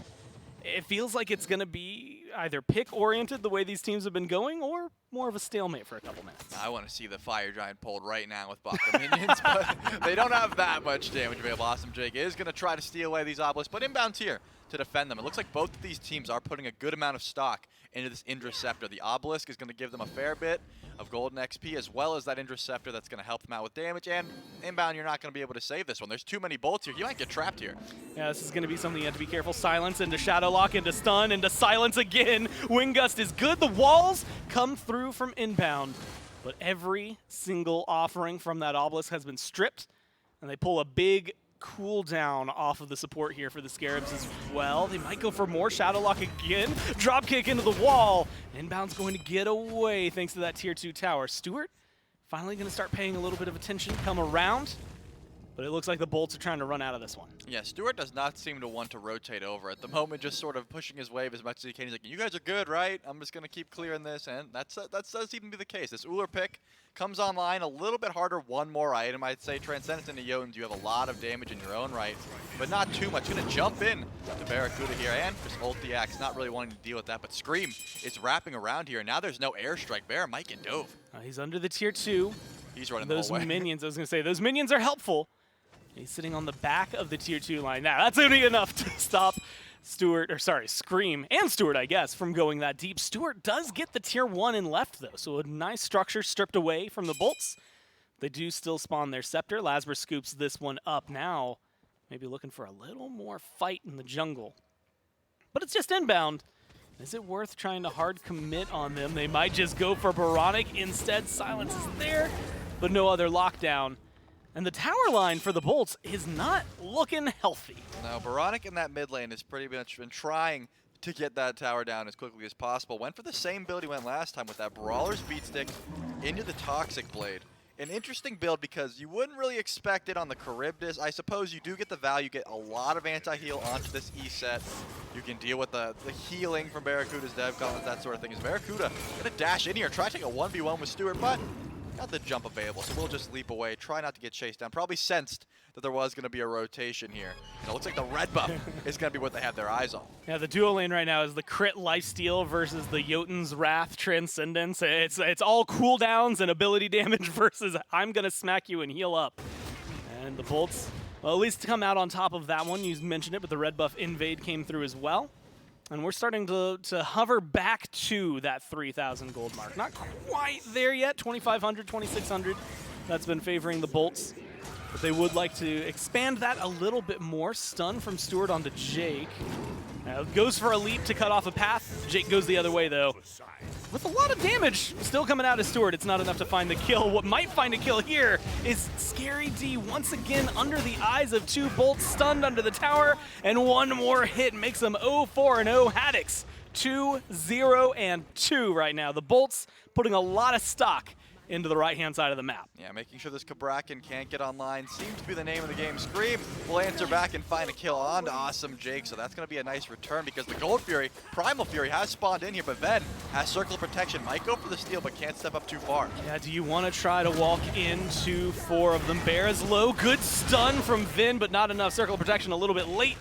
it feels like it's going to be either pick-oriented the way these teams have been going, or more of a stalemate for a couple minutes. I want to see the Fire Giant pulled right now with Baka minions, but they don't have that much damage available. Awesome Jake is going to try to steal away these obelisks, but inbound here to defend them. It looks like both of these teams are putting a good amount of stock into this Indra Scepter. The obelisk is going to give them a fair bit of golden XP, as well as that Indra Scepter that's going to help them out with damage. And inbound, you're not going to be able to save this one. There's too many bolts here. You might get trapped here. Yeah, this is going to be something you have to be careful. Silence into Shadowlock, into stun, into silence again. Wind Gust is good. The walls come through from inbound, but every single offering from that obelisk has been stripped, and they pull a big cooldown off of the support here for the Scarabs as well. They might go for more. Shadowlock again. Dropkick into the wall. Inbound's going to get away thanks to that tier 2 tower. Stewart finally going to start paying a little bit of attention, come around. But it looks like the bolts are trying to run out of this one. Yeah, Stewart does not seem to want to rotate over at the moment, just sort of pushing his wave as much as he can. He's like, you guys are good, right? I'm just going to keep clearing this, and that does seem to be the case. This Uller pick comes online a little bit harder. One more item, I'd say. Transcendence into Jotuns, you have a lot of damage in your own right, but not too much. Going to jump in to Barracuda here, and just ult the axe, not really wanting to deal with that, but Scream is wrapping around here, and now there's no airstrike. Barra might get dove. He's under the tier 2. He's running those the whole way. Minions, I was going to say, those minions are helpful. He's sitting on the back of the tier 2 line. Now, that's only enough to stop Scream, and Stewart, I guess, from going that deep. Stewart does get the tier 1 in left, though, so a nice structure stripped away from the bolts. They do still spawn their Scepter. Lasber scoops this one up now, maybe looking for a little more fight in the jungle. But it's just inbound. Is it worth trying to hard commit on them? They might just go for Baronic instead. Silence is there, but no other lockdown. And the tower line for the Bolts is not looking healthy. No, Baronic in that mid lane has pretty much been trying to get that tower down as quickly as possible. Went for the same build he went last time with that Brawler's Beatstick into the Toxic Blade. An interesting build because you wouldn't really expect it on the Charybdis. I suppose you do get the value, get a lot of anti-heal onto this E set. You can deal with the healing from Barracuda's Dev Gauntlet, that sort of thing. Is Barracuda gonna dash in here, try to take a 1v1 with Stewart, but got the jump available, so we'll just leap away, try not to get chased down. Probably sensed that there was going to be a rotation here. And it looks like the red buff is going to be what they have their eyes on. Yeah, the duo lane right now is the crit lifesteal versus the Jotun's Wrath Transcendence. It's all cooldowns and ability damage versus I'm going to smack you and heal up. And the Bolts, well, at least come out on top of that one. You mentioned it, but the red buff Invade came through as well. And we're starting to hover back to that 3,000 gold mark. Not quite there yet, 2,500, 2,600. That's been favoring the Bolts. But they would like to expand that a little bit more. Stun from Stewart onto Jake. Goes for a leap to cut off a path. Jake goes the other way, though. With a lot of damage still coming out of Stewart, it's not enough to find the kill. What might find a kill here is Scary D once again under the eyes of 2 Bolts, stunned under the tower, and one more hit makes them 0-4-0. Haddix 2-0-2 right now. The Bolts putting a lot of stock into the right-hand side of the map. Yeah, making sure this Cabrakan can't get online seems to be the name of the game. Scream will answer back and find a kill onto Awesome Jake, so that's going to be a nice return because the Gold Fury, Primal Fury, has spawned in here, but Ven has circle protection, might go for the steal, but can't step up too far. Yeah, do you want to try to walk into 4 of them? Bear is low, good stun from Vin, but not enough circle protection, a little bit late.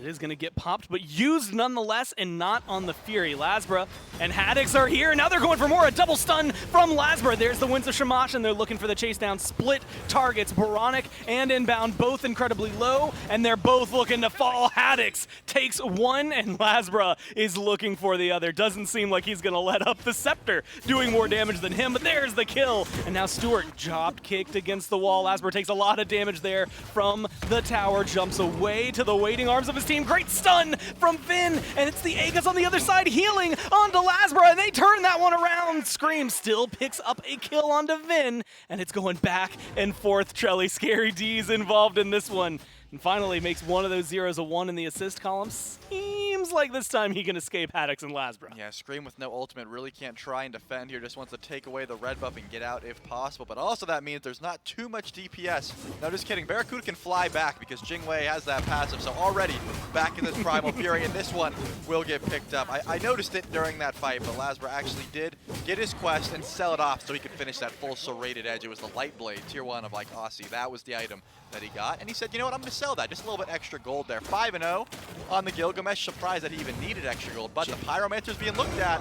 It is going to get popped, but used nonetheless, and not on the Fury. Lasbra and Haddix are here. Now they're going for more. A double stun from Lasbra. There's the Winds of Shamash, and they're looking for the chase down. Split targets, Baronic and Inbound, both incredibly low, and they're both looking to fall. Haddix takes one, and Lasbra is looking for the other. Doesn't seem like he's going to let up. The Scepter doing more damage than him, but there's the kill. And now Stewart job kicked against the wall. Lasbra takes a lot of damage there from the tower, jumps away to the waiting arms of his team. Great stun from Vin, and it's the Aegis on the other side healing onto Lasbra, and they turn that one around. Scream still picks up a kill onto Vin, and it's going back and forth. Trelly, Scary D's involved in this one, and finally makes one of those zeros a 1 in the assist column. Seems like this time he can escape Haddix and Lasbra. Yeah, Scream with no ultimate really can't try and defend here, just wants to take away the red buff and get out if possible, but also that means there's not too much DPS. No, just kidding, Barracuda can fly back because Jingwei has that passive, so already back in this Primal Fury, and this one will get picked up. I noticed it during that fight, but Lasbra actually did get his quest and sell it off so he could finish that full serrated edge. It was the Light Blade, tier 1 of like Aussie. That was the item that he got, and he said, you know what, I'm going to sell that. Just a little bit extra gold there. 5-0 on the Gilgamesh. Surprised that he even needed extra gold, but the Pyromancer's being looked at,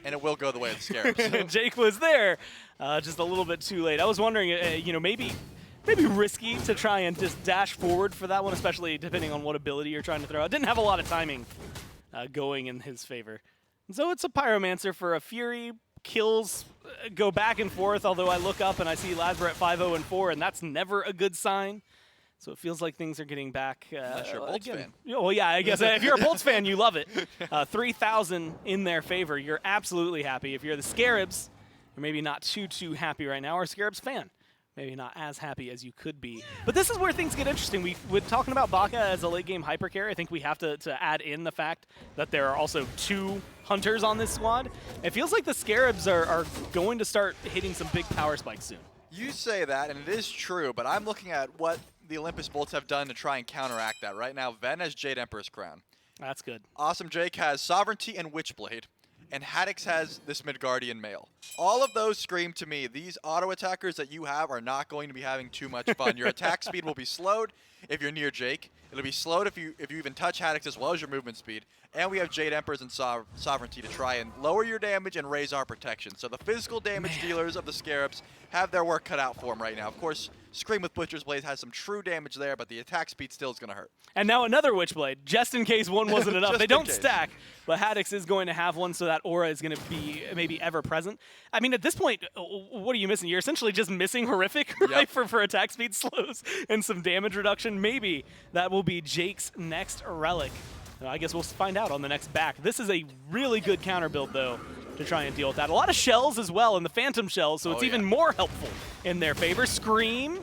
and it will go the way of the Scarabs. Jake was there, just a little bit too late. I was wondering, you know, maybe risky to try and just dash forward for that one, especially depending on what ability you're trying to throw. It didn't have a lot of timing going in his favor. So it's a Pyromancer for a Fury. Kills go back and forth, although I look up and I see Lasbra at 5-0-4, and that's never a good sign. So it feels like things are getting back. Unless you're a Bolts fan. Well, yeah, I guess if you're a Bolts fan, you love it. 3,000 in their favor. You're absolutely happy. If you're the Scarabs, you're maybe not too happy right now, or a Scarabs fan. Maybe not as happy as you could be. But this is where things get interesting. We're talking about Baka as a late-game hyper carry. I think we have to add in the fact that there are also 2 Hunters on this squad. It feels like the Scarabs are going to start hitting some big power spikes soon. You say that, and it is true, but I'm looking at what the Olympus Bolts have done to try and counteract that. Right now, Ven has Jade Emperor's Crown. That's good. Awesome Jake has Sovereignty and Witchblade, and Haddix has this Midgardian Mail. All of those scream to me, these auto attackers that you have are not going to be having too much fun. Your attack speed will be slowed if you're near Jake. It'll be slowed if you even touch Haddix, as well as your movement speed. And we have Jade Emperors and Sovereignty to try and lower your damage and raise our protection. So the physical damage dealers of the Scarabs have their work cut out for them right now. Of course, Scream with Butcher's Blade has some true damage there, but the attack speed still is going to hurt. And now another Witchblade, just in case one wasn't enough. They don't case. stack, but Haddix is going to have one, so that aura is going to be maybe ever present. I mean, at this point, what are you missing? You're essentially just missing Horrific, right, Yep. for attack speed slows and some damage reduction. Maybe that will be Jake's next relic. I guess we'll find out on the next back. This is a really good counter build, though, to try and deal with that. A lot of shells as well, and the Phantom shells, so it's even more helpful in their favor. Scream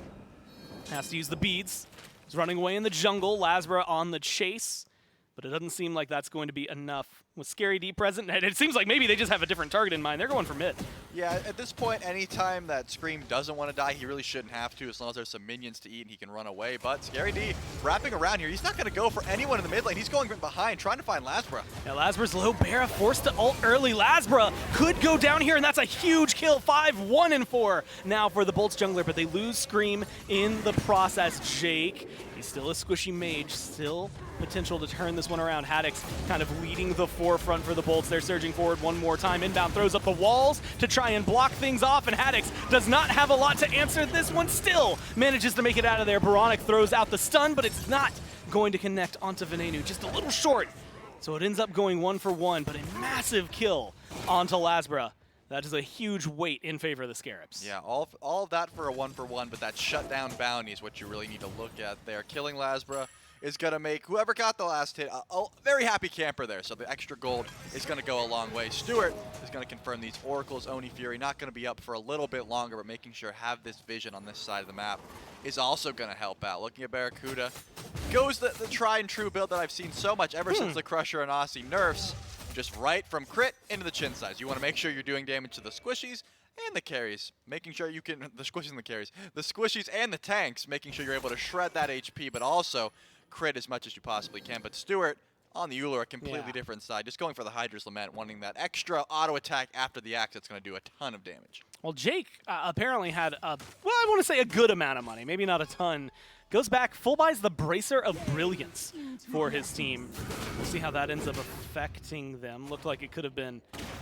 has to use the beads. He's running away in the jungle. Lasbra on the chase, but it doesn't seem like that's going to be enough. With Scary D present, and it seems like maybe they just have a different target in mind. They're going for mid. Yeah, at this point, anytime that Scream doesn't want to die, he really shouldn't have to, as long as there's some minions to eat and he can run away. But Scary D wrapping around here. He's not going to go for anyone in the mid lane. He's going behind, trying to find Lasbra. Yeah, Lasbra's low. Barra forced to ult early. Lasbra could go down here, and that's a huge kill. 5-1-4 now for the Bolts jungler, but they lose Scream in the process. Jake, he's still a squishy mage, still potential to turn this one around. Haddix kind of leading the forefront for the Bolts. They're surging forward one more time. Inbound throws up the walls to try and block things off, and Haddix does not have a lot to answer this one. Still manages to make it out of there. Baronic throws out the stun, but it's not going to connect onto Venenu. Just a little short. So it ends up going 1-for-1, but a massive kill onto Lasbra. That is a huge weight in favor of the Scarabs. Yeah, all of that for a 1-for-1, but that shutdown bounty is what you really need to look at there. Killing Lasbra is going to make whoever got the last hit a very happy camper there. So the extra gold is going to go a long way. Stewart is going to confirm these oracles. Oni Fury not going to be up for a little bit longer, but making sure have this vision on this side of the map is also going to help out. Looking at Barracuda, goes the tried and true build that I've seen so much ever since the Crusher and Aussie nerfs. Just right from crit into the chin size. You want to make sure you're doing damage to the squishies, and the carries, making sure you can, the squishies and the carries, the squishies and the tanks, making sure you're able to shred that HP, but also crit as much as you possibly can. But Stuart on the Euler, a completely different side, just going for the Hydra's Lament, wanting that extra auto attack after the axe that's going to do a ton of damage. Well, Jake apparently had I want to say a good amount of money, maybe not a ton. Goes back, full buys the Bracer of Brilliance for his team. We'll see how that ends up affecting them. Looked like it could have been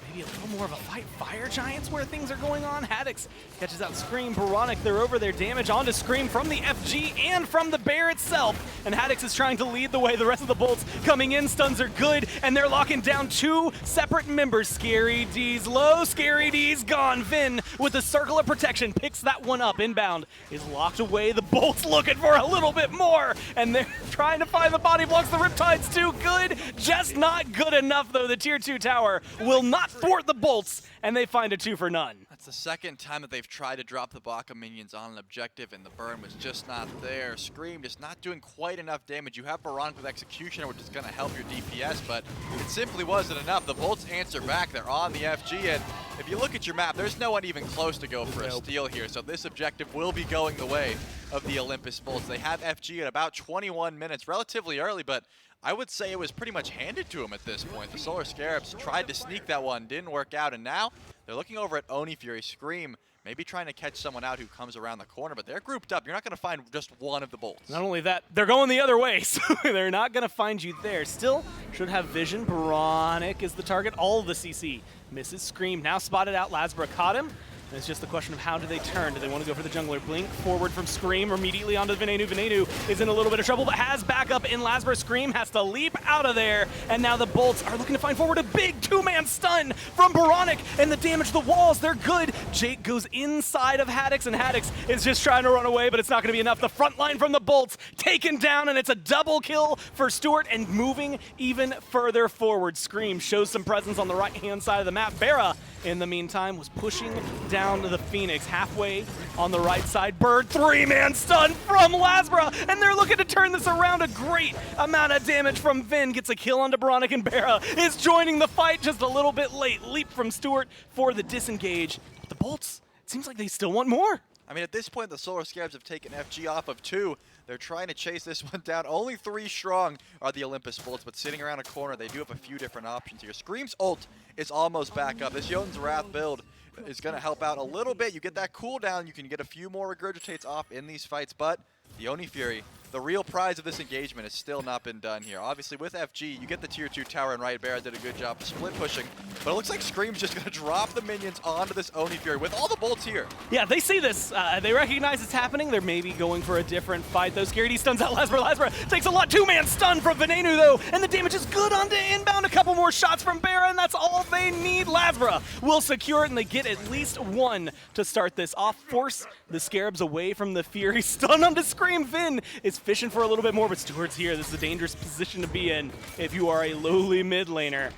maybe a little more of a fight. Fire Giants where things are going on. Haddix catches out Scream. Baronic, they're over their damage onto Scream from the FG and from the Bear itself. And Haddix is trying to lead the way. The rest of the bolts coming in. Stuns are good, and they're locking down two separate members. Scary D's low, Scary D's gone. Vin with the circle of protection picks that one up. Inbound is locked away. The bolts looking for a little bit more, and they're trying to find the body blocks. The Riptide's too good, just not good enough though. The tier 2 tower will not thwart the bolts, and they find a 2 for none. That's the second time that they've tried to drop the Baka minions on an objective, and the burn was just not there. Scream just not doing quite enough damage. You have Baronic with Executioner, which is going to help your DPS, but it simply wasn't enough. The bolts answer back. They're on the FG, and if you look at your map, there's no one even close to go for a steal here, so this objective will be going the way of the Olympus bolts. They have FG at about 21 minutes, relatively early, but I would say it was pretty much handed to them at this point. The Solar Scarabs tried to sneak that one, didn't work out, and now they're looking over at Oni Fury. Scream maybe trying to catch someone out who comes around the corner, but they're grouped up. You're not going to find just one of the bolts. Not only that, they're going the other way, so they're not going to find you there. Still should have vision. Baronic is the target. All of the CC misses. Scream now spotted out. Lasbra caught him. And it's just the question of how do they turn? Do they want to go for the jungler? Blink forward from Scream or immediately onto Venenu. Venenu is in a little bit of trouble, but has backup in Lasbra. Scream has to leap out of there, and now the bolts are looking to find forward. A big two-man stun from Baronic, and the damage to the walls, they're good. Jake goes inside of Haddix, and Haddix is just trying to run away, but it's not going to be enough. The front line from the bolts taken down, and it's a double kill for Stuart, and moving even further forward. Scream shows some presence on the right-hand side of the map. Bara, in the meantime, was pushing down to the Phoenix halfway on the right side. Bird, three-man stun from Lasbra, and they're looking to turn this around. A great amount of damage from Vin. Gets a kill onto Baronic, and Bara is joining the fight just a little bit late. Leap from Stuart for the disengage. But the bolts, it seems like they still want more. I mean, at this point, the Solar Scarabs have taken FG off of 2. They're trying to chase this one down. Only 3 strong are the Olympus bolts, but sitting around a corner, they do have a few different options here. Scream's ult is almost back up. This Jotun's Wrath build is going to help out a little bit. You get that cooldown. You can get a few more regurgitates off in these fights, but the Oni Fury, the real prize of this engagement, has still not been done here. Obviously, with FG, you get the tier 2 tower, and Riot Bear did a good job of split pushing, but it looks like Scream's just going to drop the minions onto this Oni Fury with all the bolts here. Yeah, they see this. They recognize it's happening. They're maybe going for a different fight, though. Scary D stuns out Lasbra. Lasbra takes a lot. Two-man stun from Venenu, though, and the damage is good onto inbound. A couple more shots from Bara, and that's all they need. Lasbra will secure it, and they get at least one to start this off. Force the Scarabs away from the Fury. Stun onto Scream. Vin is fishing for a little bit more, but Stuart's here. This is a dangerous position to be in if you are a lowly mid laner.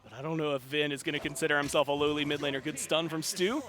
But I don't know if Vin is going to consider himself a lowly mid laner. Good stun from Stu.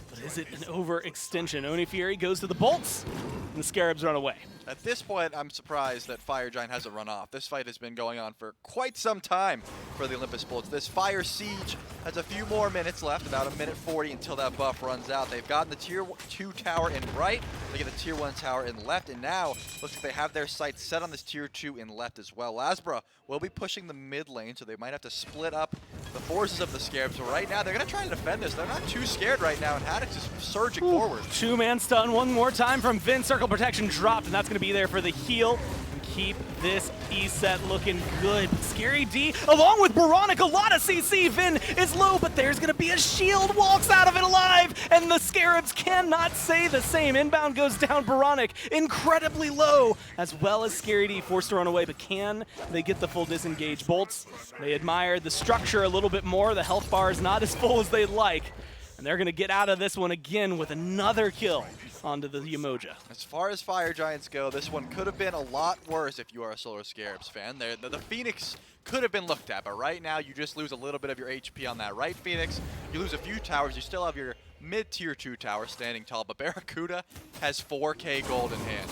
But is it an overextension? Oni Fury goes to the bolts, and the Scarabs run away. At this point, I'm surprised that Fire Giant hasn't run off. This fight has been going on for quite some time for the Olympus Bolts. This Fire Siege has a few more minutes left, about 1:40 until that buff runs out. They've gotten the tier 2 tower in right, they get the tier 1 tower in left, and now looks like they have their sights set on this tier 2 in left as well. Lasbra will be pushing the mid lane, so they might have to split up the forces of the Scarabs. So right now, they're going to try to defend this. They're not too scared right now, and Haddix is surging forward. Two-man stun one more time from Vin. Circle protection dropped, and that's going to be there for the heal. Keep this E-set looking good. Scary D, along with Baronic, a lot of CC. Vin is low, but there's going to be a shield, walks out of it alive, and the Scarabs cannot say the same. Inbound goes down. Baronic incredibly low, as well as Scary D forced to run away, but can they get the full disengage? Bolts, they admire the structure a little bit more. The health bar is not as full as they'd like, and they're going to get out of this one again with another kill onto the Umoja. As far as Fire Giants go, this one could have been a lot worse if you are a Solar Scarabs fan. The Phoenix could have been looked at, but right now you just lose a little bit of your HP on that right Phoenix. You lose a few towers. You still have your mid-tier 2 tower standing tall, but Barracuda has 4K gold in hand.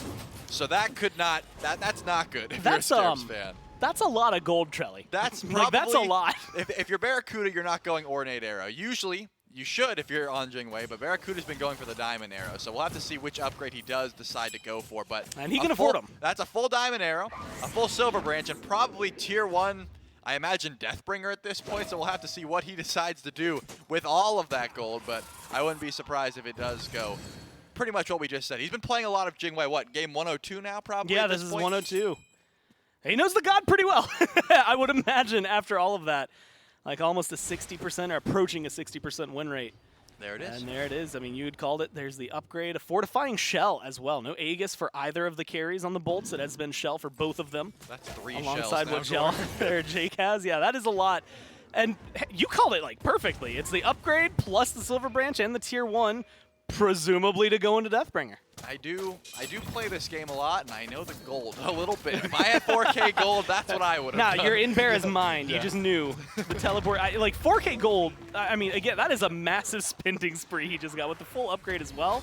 So that could not, that's not good if you're a Scarabs fan. That's a lot of gold, Trelly. That's like, that's a lot. If you're Barracuda, you're not going Ornate Arrow. Usually, You should if you're on Jingwei, but Barracuda's been going for the Diamond Arrow, so we'll have to see which upgrade he does decide to go for. But And he can afford them. That's a full Diamond Arrow, a full Silver Branch, and probably Tier 1, I imagine, Deathbringer at this point, so we'll have to see what he decides to do with all of that gold, but I wouldn't be surprised if it does go pretty much what we just said. He's been playing a lot of Jingwei, what, game 102 now probably? Yeah, at this is point? 102. He knows the god pretty well. I would imagine after all of that, like almost a 60% or approaching a 60% win rate. There it is. And there it is. I mean, you had called it. There's the upgrade, a fortifying shell as well. No Aegis for either of the carries on the bolts. It has been shell for both of them. That's 3 alongside shells what gel there Jake has. Yeah, that is a lot. And you called it like perfectly. It's the upgrade plus the Silver Branch and the Tier 1, presumably to go into Deathbringer. I do play this game a lot, and I know the gold a little bit. If I had 4K gold, that's what I would have done. Nah, you're in Bear's mind. You just knew the teleport. Like 4K gold, I mean, again, that is a massive spending spree he just got with the full upgrade as well.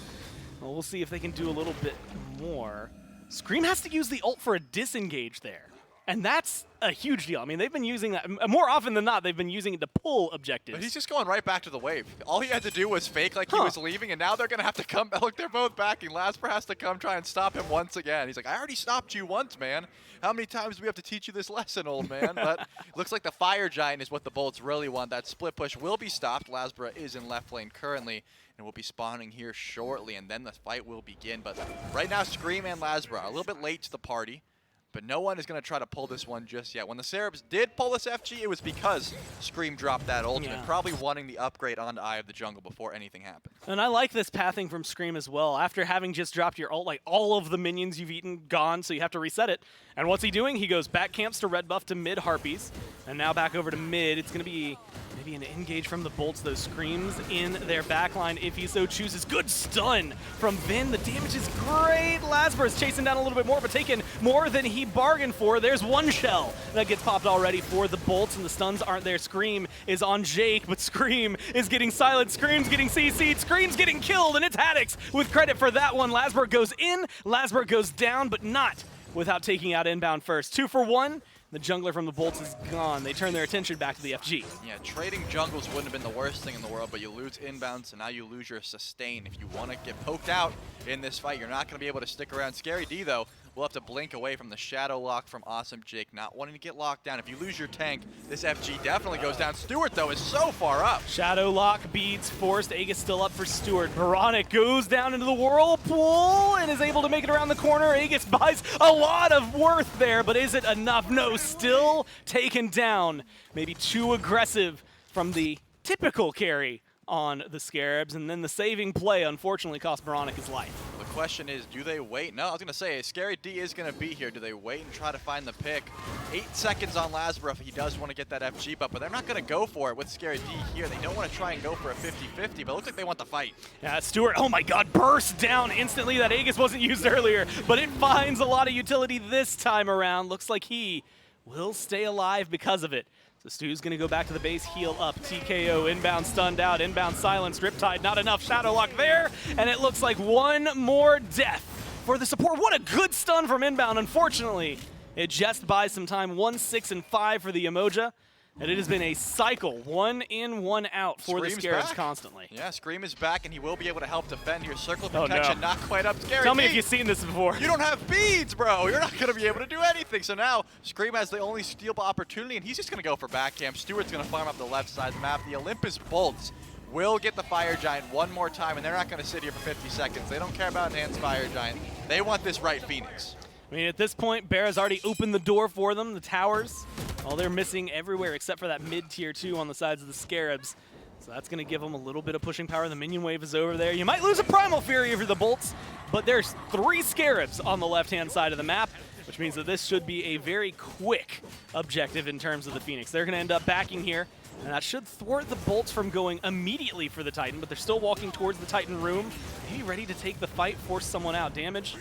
Well, we'll see if they can do a little bit more. Scream has to use the ult for a disengage there. And that's a huge deal. I mean, they've been using that more often than not. They've been using it to pull objectives. But he's just going right back to the wave. All he had to do was fake like he was leaving, and now they're going to have to come. Look, they're both backing. Lasper has to come try and stop him once again. He's like, I already stopped you once, man. How many times do we have to teach you this lesson, old man? But looks like the Fire Giant is what the Bolts really want. That split push will be stopped. Lasbra is in left lane currently, and will be spawning here shortly, and then the fight will begin. But right now, Scream and Lasbra are a little bit late to the party. But no one is going to try to pull this one just yet. When the Scarabs did pull this FG, it was because Scream dropped that ultimate, probably wanting the upgrade onto Eye of the Jungle before anything happened. And I like this pathing from Scream as well. After having just dropped your ult, like all of the minions you've eaten gone, so you have to reset it. And what's he doing? He goes back camps to red buff to mid Harpies, and now back over to mid. It's going to be maybe an engage from the Bolts, those Screams in their backline if he so chooses. Good stun from Vin. The damage is great. Lasper is chasing down a little bit more, but taking more than he bargained for. There's one shell that gets popped already for the Bolts, and the stuns aren't there. Scream is on Jake, but Scream is getting silenced. Scream's getting CC'd. Scream's getting killed, and it's Haddix with credit for that one. Lasper goes in, Lasper goes down, but not without taking out inbound first. 2 for 1. The jungler from the Bolts is gone. They turn their attention back to the FG. Yeah, trading jungles wouldn't have been the worst thing in the world, but you lose inbound, so now you lose your sustain. If you want to get poked out in this fight, you're not going to be able to stick around. Scary D, though, will have to blink away from the shadow lock from Awesome Jake, not wanting to get locked down. If you lose your tank, this FG definitely goes down. Stewart, though, is so far up. Shadow lock beats forced. Aegis still up for Stewart. Veronic goes down into the whirlpool and is able to make it around the corner. Aegis buys a lot of worth there, but is it enough? No, still taken down. Maybe too aggressive from the typical carry on the Scarabs, and then the saving play unfortunately cost Veronic his life. The question is, do they wait? No, I was going to say, Scary D is going to be here. Do they wait and try to find the pick? 8 seconds on Lasbra if he does want to get that FG buff, but they're not going to go for it with Scary D here. They don't want to try and go for a 50-50, but it looks like they want the fight. Yeah, Stewart, oh my god, bursts down instantly. That Aegis wasn't used earlier, but it finds a lot of utility this time around. Looks like he will stay alive because of it. So Stu's going to go back to the base, heal up, TKO, inbound stunned out, inbound silenced, Riptide, not enough, Shadow Lock there, and it looks like one more death for the support. What a good stun from inbound. Unfortunately, it just buys some time, 1, 6, and 5 for the Emoja, and it has been a cycle, 1 in, 1 out for Scream's the Scarabs back. constantly. Yeah, Scream is back, and he will be able to help defend here. Circle of protection, not quite up. Scary Tell me D, if you've seen this before. you don't have beads, bro. You're not going to be able to do anything. So now Scream has the only steal opportunity, and he's just going to go for back camp. Stewart's going to farm up the left side of the map. The Olympus Bolts will get the Fire Giant one more time, and they're not going to sit here for 50 seconds. They don't care about Enhanced Fire Giant. They want this right Phoenix. I mean, at this point, Bear has already opened the door for them, the towers. All they're missing everywhere except for that mid-tier 2 on the sides of the Scarabs. So that's going to give them a little bit of pushing power. The minion wave is over there. You might lose a Primal Fury for the Bolts, but there's 3 Scarabs on the left-hand side of the map, which means that this should be a very quick objective in terms of the Phoenix. They're going to end up backing here, and that should thwart the Bolts from going immediately for the Titan, but they're still walking towards the Titan room, maybe ready to take the fight, force someone out. Damage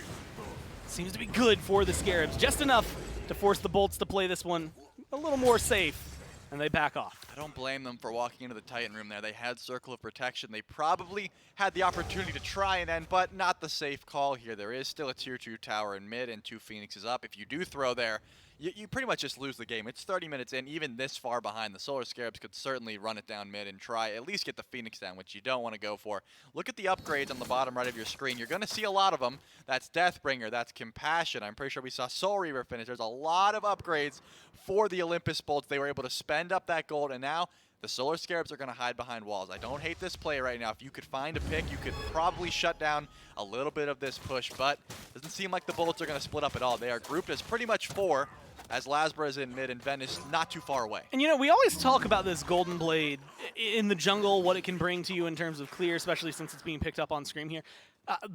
seems to be good for the Scarabs, just enough to force the Bolts to play this one a little more safe, and they back off. I don't blame them for walking into the Titan room there. They had Circle of Protection. They probably had the opportunity to try and end, but not the safe call here. There is still a tier 2 tower in mid and 2 Phoenixes up. If you do throw there, you pretty much just lose the game. It's 30 minutes in, even this far behind. The Solar Scarabs could certainly run it down mid and try at least get the Phoenix down, which you don't want to go for. Look at the upgrades on the bottom right of your screen. You're going to see a lot of them. That's Deathbringer, that's Compassion. I'm pretty sure we saw Soul Reaver finish. There's a lot of upgrades for the Olympus Bolts. They were able to spend up that gold, and now the Solar Scarabs are going to hide behind walls. I don't hate this play right now. If you could find a pick, you could probably shut down a little bit of this push, but it doesn't seem like the Bullets are going to split up at all. They are grouped as pretty much 4, as Lasbra is in mid and Ven is not too far away. And you know, we always talk about this Golden Blade in the jungle, what it can bring to you in terms of clear, especially since it's being picked up on screen here.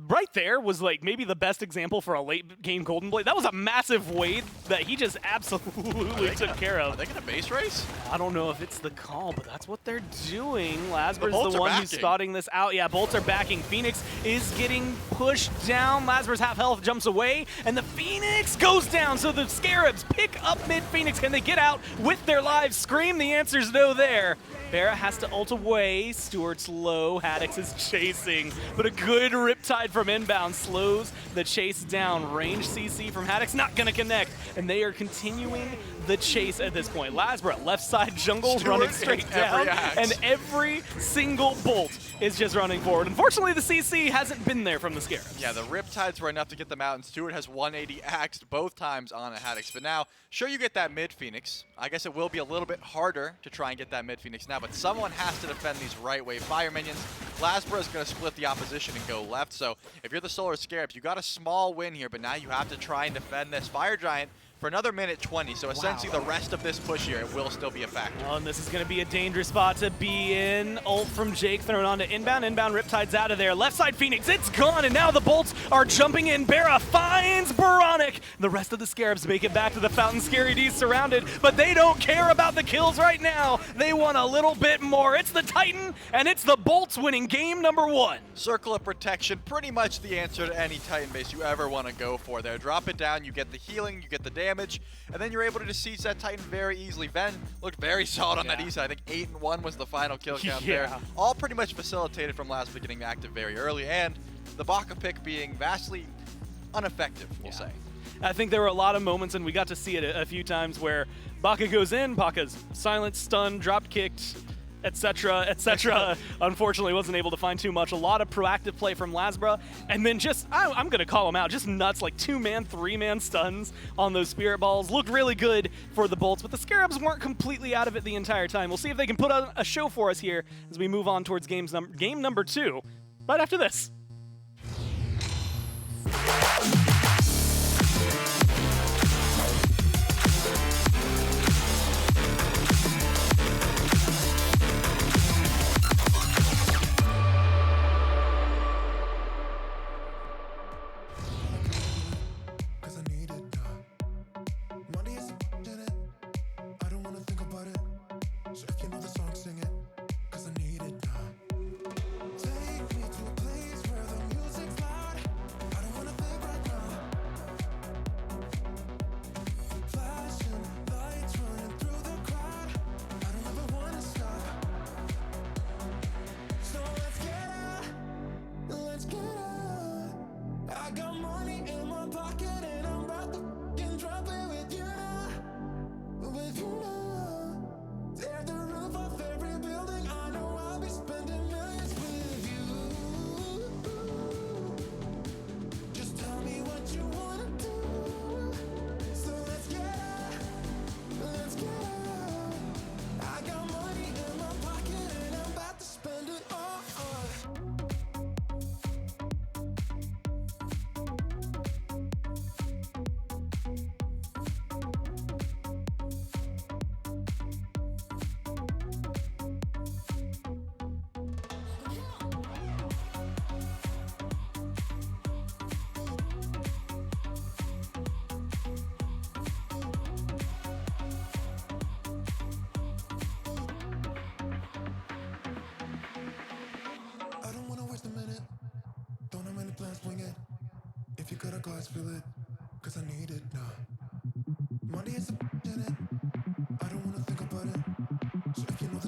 Right there was like maybe the best example for a late game Golden Blade. That was a massive wave that he just absolutely took care of. Are they going to base race? I don't know if it's the call, but that's what they're doing. Lasber's the one who's spotting this out. Yeah, Bolts are backing. Phoenix is getting pushed down. Lasber's half health jumps away, and the Phoenix goes down. So the Scarabs pick up mid Phoenix. Can they get out with their live scream? The answer's no there. Barra has to ult away. Stewart's low. Haddix is chasing, but a good Riptide from inbound slows the chase down. Range CC from Haddix not going to connect, and they are continuing the chase at this point. Lasbra, left side jungle, running straight down, and every single bolt is just running forward. Unfortunately, the CC hasn't been there from the Scarabs. Yeah, the Riptides were enough to get them out, and Stewart has 180 axed both times on a Haddix. But now, sure, you get that mid Phoenix. I guess it will be a little bit harder to try and get that mid Phoenix now, but someone has to defend these right wave fire minions. Lasbra is going to split the opposition and go left, so if you're the Solar Scarabs, you got a small win here, but now you have to try and defend this Fire Giant for another minute 20, so essentially the rest of this push here, it will still be a factor. Oh, and this is going to be a dangerous spot to be in. Ult from Jake thrown onto inbound. Inbound Riptide's out of there. Left side Phoenix, it's gone, and now the Bolts are jumping in. Barra finds Baronic. The rest of the Scarabs make it back to the Fountain. Scary D's surrounded, but they don't care about the kills right now. They want a little bit more. It's the Titan, and it's the Bolts winning game number 1. Circle of Protection, pretty much the answer to any Titan base you ever want to go for there. Drop it down, you get the healing, you get the damage, and then you're able to siege that Titan very easily. Ven looked very solid on that east side. I think 8-1 was the final kill count there. All pretty much facilitated from Lasbra getting active very early, and the Baka pick being vastly ineffective, we'll say. I think there were a lot of moments, and we got to see it a few times, where Baka goes in, Baka's silent, stunned, drop kicked, etc., etc. Unfortunately, wasn't able to find too much. A lot of proactive play from Lasbra, and then just, I'm going to call him out, just nuts, like 2-man, 3-man stuns on those Spirit Balls. Looked really good for the Bolts, but the Scarabs weren't completely out of it the entire time. We'll see if they can put on a show for us here as we move on towards game number 2, right after this. If you got a glass, fill it, cause I need it now. Money is a in it, I don't wanna think about it. So if you know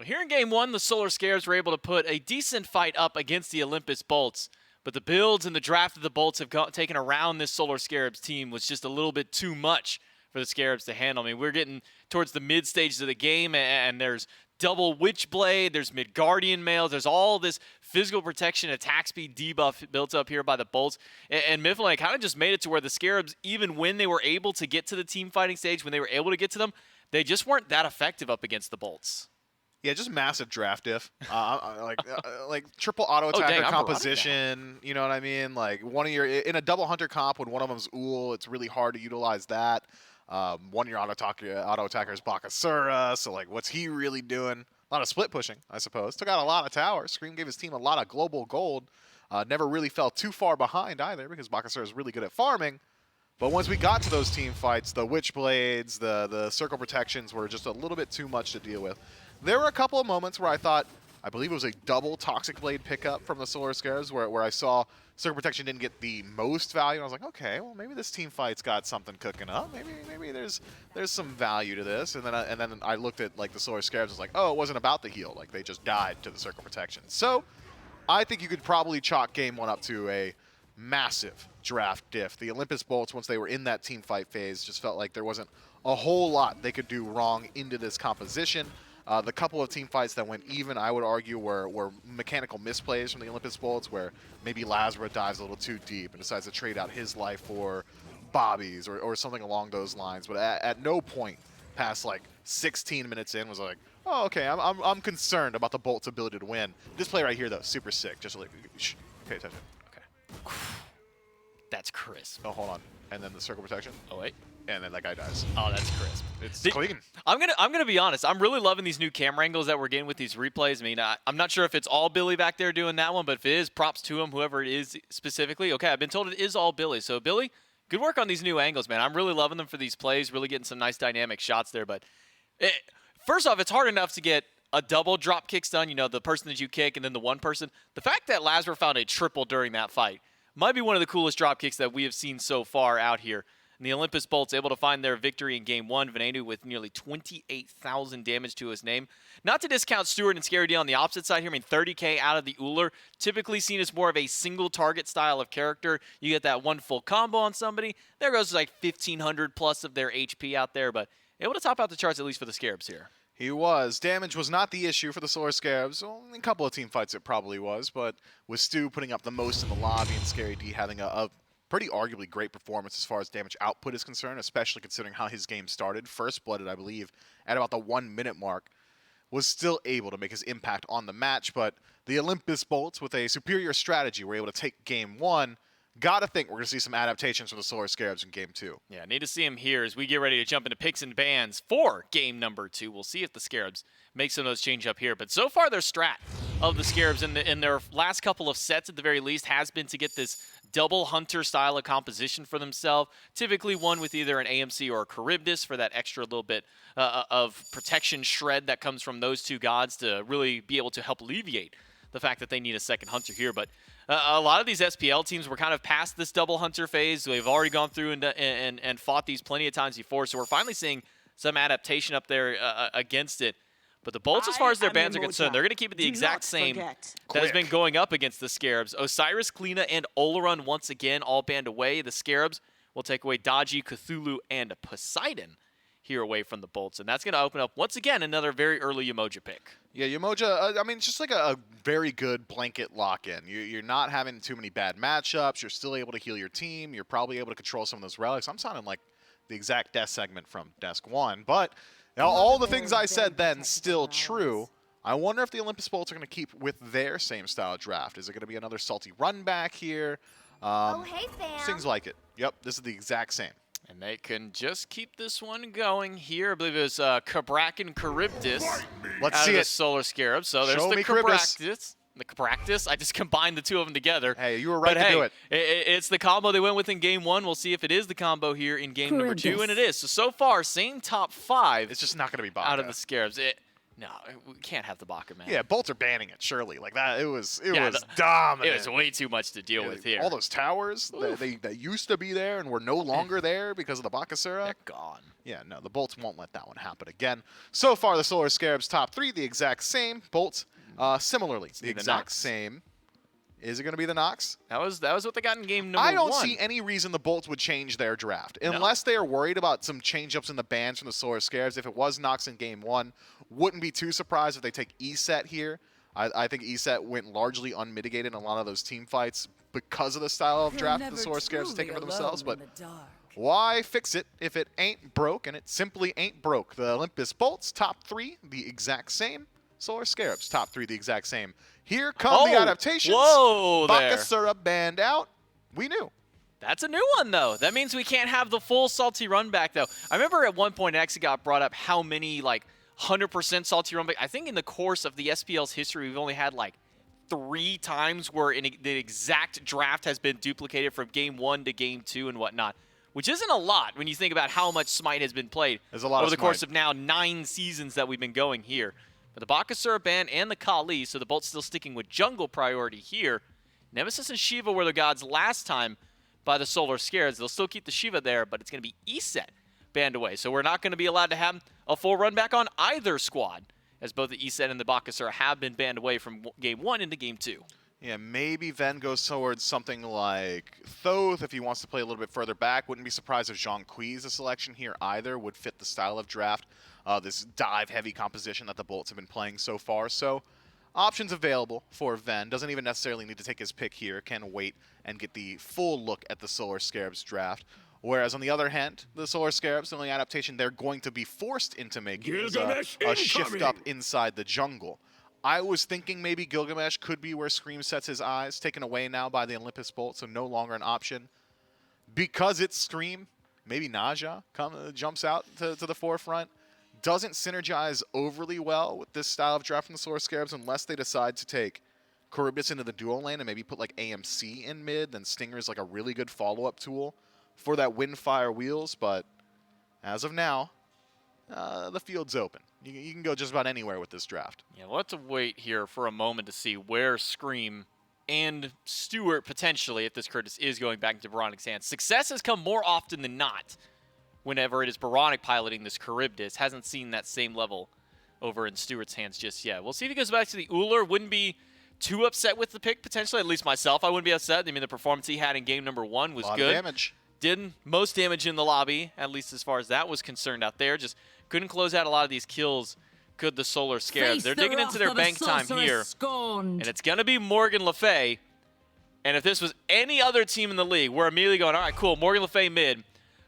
Well, here in Game 1, the Solar Scarabs were able to put a decent fight up against the Olympus Bolts, but the builds and the draft of the Bolts have taken around this Solar Scarabs team was just a little bit too much for the Scarabs to handle. I mean, we're getting towards the mid stages of the game, and there's double Witchblade, there's mid-Guardian Mails, there's all this physical protection, attack speed debuff built up here by the Bolts. And Mifflin kind of just made it to where the Scarabs, even when they were able to get to the team fighting stage, when they were able to get to them, they just weren't that effective up against the Bolts. Yeah, just massive draft diff. Like triple auto attacker composition. You know what I mean? Like one of your in a double hunter comp when one of them's Uhl, it's really hard to utilize that. One of your auto attacker is Bakasura, so like what's he really doing? A lot of split pushing, I suppose. Took out a lot of towers. Scream gave his team a lot of global gold. Never really fell too far behind either because Bakasura is really good at farming. But once we got to those team fights, the Witchblades, the circle protections were just a little bit too much to deal with. There were a couple of moments where I thought, I believe it was a double Toxic Blade pickup from the Solar Scarabs where I saw Circle Protection didn't get the most value. And I was like, okay, well maybe this team fight's got something cooking up. Maybe there's some value to this. And then I looked at like the Solar Scarabs and was like, oh, it wasn't about the heal. Like they just died to the Circle Protection. So I think you could probably chalk Game 1 up to a massive draft diff. The Olympus Bolts, once they were in that team fight phase, just felt like there wasn't a whole lot they could do wrong into this composition. The couple of team fights that went even, I would argue, were mechanical misplays from the Olympus Bolts, where maybe Lazara dives a little too deep and decides to trade out his life for Bobby's or something along those lines. But at no point past like 16 minutes in was like, oh, okay, I'm concerned about the Bolt's ability to win. This play right here, though, super sick. Just like, shh, pay attention. Okay. That's crisp. Oh, hold on. And then the circle protection. Oh, wait. And then that guy dies. Oh, that's crisp. It's clean. I'm gonna be honest. I'm really loving these new camera angles that we're getting with these replays. I mean, I'm not sure if it's all Billy back there doing that one, but if it is, props to him, whoever it is specifically. Okay, I've been told it is all Billy. So Billy, good work on these new angles, man. I'm really loving them for these plays. Really getting some nice dynamic shots there. But first off, it's hard enough to get a double drop kick stun. You know, the person that you kick and then the one person. The fact that Lazara found a triple during that fight might be one of the coolest drop kicks that we have seen so far out here. And the Olympus Bolts able to find their victory in Game 1. Venenu with nearly 28,000 damage to his name. Not to discount Stewart and Scary D on the opposite side here. I mean, 30k out of the Uller. Typically seen as more of a single target style of character. You get that one full combo on somebody. There goes like 1,500 plus of their HP out there. But able to top out the charts at least for the Scarabs here. He was. Damage was not the issue for the Solar Scarabs. Well, in a couple of team fights it probably was. But with Stu putting up the most in the lobby and Scary D having a pretty arguably great performance as far as damage output is concerned, especially considering how his game started. First blooded, I believe, at about the 1 minute mark, was still able to make his impact on the match. But the Olympus Bolts, with a superior strategy, were able to take Game 1. Gotta think we're going to see some adaptations from the Solar Scarabs in Game 2. Yeah, need to see him here as we get ready to jump into picks and bans for Game number 2. We'll see if the Scarabs make some of those change up here. But so far, their strat of the Scarabs in their last couple of sets, at the very least, has been to get this double hunter style of composition for themselves. Typically one with either an AMC or a Charybdis for that extra little bit of protection shred that comes from those two gods to really be able to help alleviate the fact that they need a second hunter here. But a lot of these SPL teams were kind of past this double hunter phase. They've already gone through and fought these plenty of times before. So we're finally seeing some adaptation up there against it. But the Bolts, as far as their bans are concerned, they're going to keep it the exact same that has been going up against the Scarabs. Osiris, Kleena, and Olorun once again all banned away. The Scarabs will take away Dodgy, Cthulhu, and Poseidon here away from the Bolts. And that's going to open up, once again, another very early Umoja pick. Yeah, Umoja, I mean, it's just like a very good blanket lock-in. You're not having too many bad matchups. You're still able to heal your team. You're probably able to control some of those relics. I'm sounding like the exact death segment from Desk 1, but now, all the things I said then still true. I wonder if the Olympus Bolts are going to keep with their same style draft. Is it going to be another salty run back here? Oh, hey, fam. Things like it. Yep, this is the exact same. And they can just keep this one going here. I believe it was Cabrakan Charybdis. Let's see it. Solar Scarab. So there's Show the me Charybdis. Cabractus. The Cabractus. I just combined the two of them together. Hey, you were right to do it. It's the combo they went with in Game 1. We'll see if it is the combo here in Game number 2, and it is. So far, same top 5. It's just not going to be Baka. Out of the Scarabs. No, we can't have the Baka, man. Yeah, Bolts are banning it, surely. Like that, it was Yeah, dominant. It was way too much to deal with here. All those towers that used to be there and were no longer there because of the Bakasura. They're gone. Yeah, no, the Bolts won't let that one happen again. So far, the Solar Scarabs top 3, the exact same. Bolts, similarly, the exact same. Is it going to be the Nox? That was what they got in game number 1. I don't see any reason the Bolts would change their draft. Unless they are worried about some change-ups in the bans from the Solar Scarabs. If it was Nox in game 1, wouldn't be too surprised if they take ESET here. I think ESET went largely unmitigated in a lot of those team fights because of the style of draft the Solar Scarabs have taken for themselves. But why fix it if it ain't broke? And it simply ain't broke. The Olympus Bolts, top 3, the exact same. Solar Scarabs, top 3, the exact same. Here come the adaptations. Whoa there. Bakasura banned out. We knew. That's a new one, though. That means we can't have the full salty run back, though. I remember at one point it actually got brought up how many, like, 100% salty run back. I think in the course of the SPL's history, we've only had, like, 3 times where the exact draft has been duplicated from game 1 to game 2 and whatnot, which isn't a lot when you think about how much Smite has been played over the course of now 9 seasons that we've been going here. But the Bakasura ban and the Kali, so the Bolt's still sticking with jungle priority here. Nemesis and Shiva were the gods last time by the Solar Scarabs. They'll still keep the Shiva there, but it's going to be ESET banned away. So we're not going to be allowed to have a full run back on either squad, as both the ESET and the Bakasura have been banned away from game 1 into game 2. Yeah, maybe Ven goes towards something like Thoth if he wants to play a little bit further back. Wouldn't be surprised if Zhang Kui's a selection here either. Would fit the style of draft, this dive-heavy composition that the Bolts have been playing so far. So options available for Ven. Doesn't even necessarily need to take his pick here. Can wait and get the full look at the Solar Scarabs draft. Whereas on the other hand, the Solar Scarabs, the only adaptation they're going to be forced into making is a shift up inside the jungle. I was thinking maybe Gilgamesh could be where Scream sets his eyes, taken away now by the Olympus Bolt, so no longer an option. Because it's Scream, maybe Naja jumps out to the forefront. Doesn't synergize overly well with this style of draft from the Solar Scarabs unless they decide to take Charybdis into the dual lane and maybe put like AMC in mid, then Stinger's like a really good follow-up tool for that Windfire Wheels, but as of now, the field's open. You can go just about anywhere with this draft. Yeah, we'll have to wait here for a moment to see where Scream and Stewart potentially, if this Curtis is going back into Baronic's hands. Success has come more often than not whenever it is Baronic piloting this Charybdis. Hasn't seen that same level over in Stewart's hands just yet. We'll see if he goes back to the Uller. Wouldn't be too upset with the pick, potentially. At least myself, I wouldn't be upset. I mean, the performance he had in game number 1 was good. A lot of damage. Did most damage in the lobby, at least as far as that was concerned out there. Just couldn't close out a lot of these kills, could the Solar Scarabs. They're digging into their bank time here. And it's going to be Morgan Le Fay. And if this was any other team in the league, we're immediately going, all right, cool, Morgan Le Fay mid.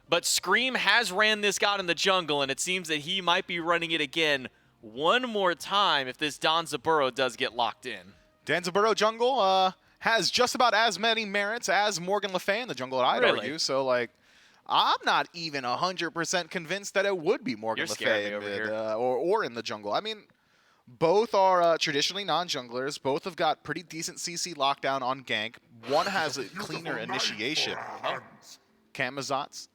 But Scream has ran this god in the jungle, and it seems that he might be running it again one more time if this Danzaburo does get locked in. Danzaburo jungle has just about as many merits as Morgan Le Fay in the jungle, I'd argue. So, like, I'm not even 100% convinced that it would be Morgan Le Fay in mid, or in the jungle. I mean, both are traditionally non-junglers. Both have got pretty decent CC lockdown on gank. One has a cleaner initiation. Camazotz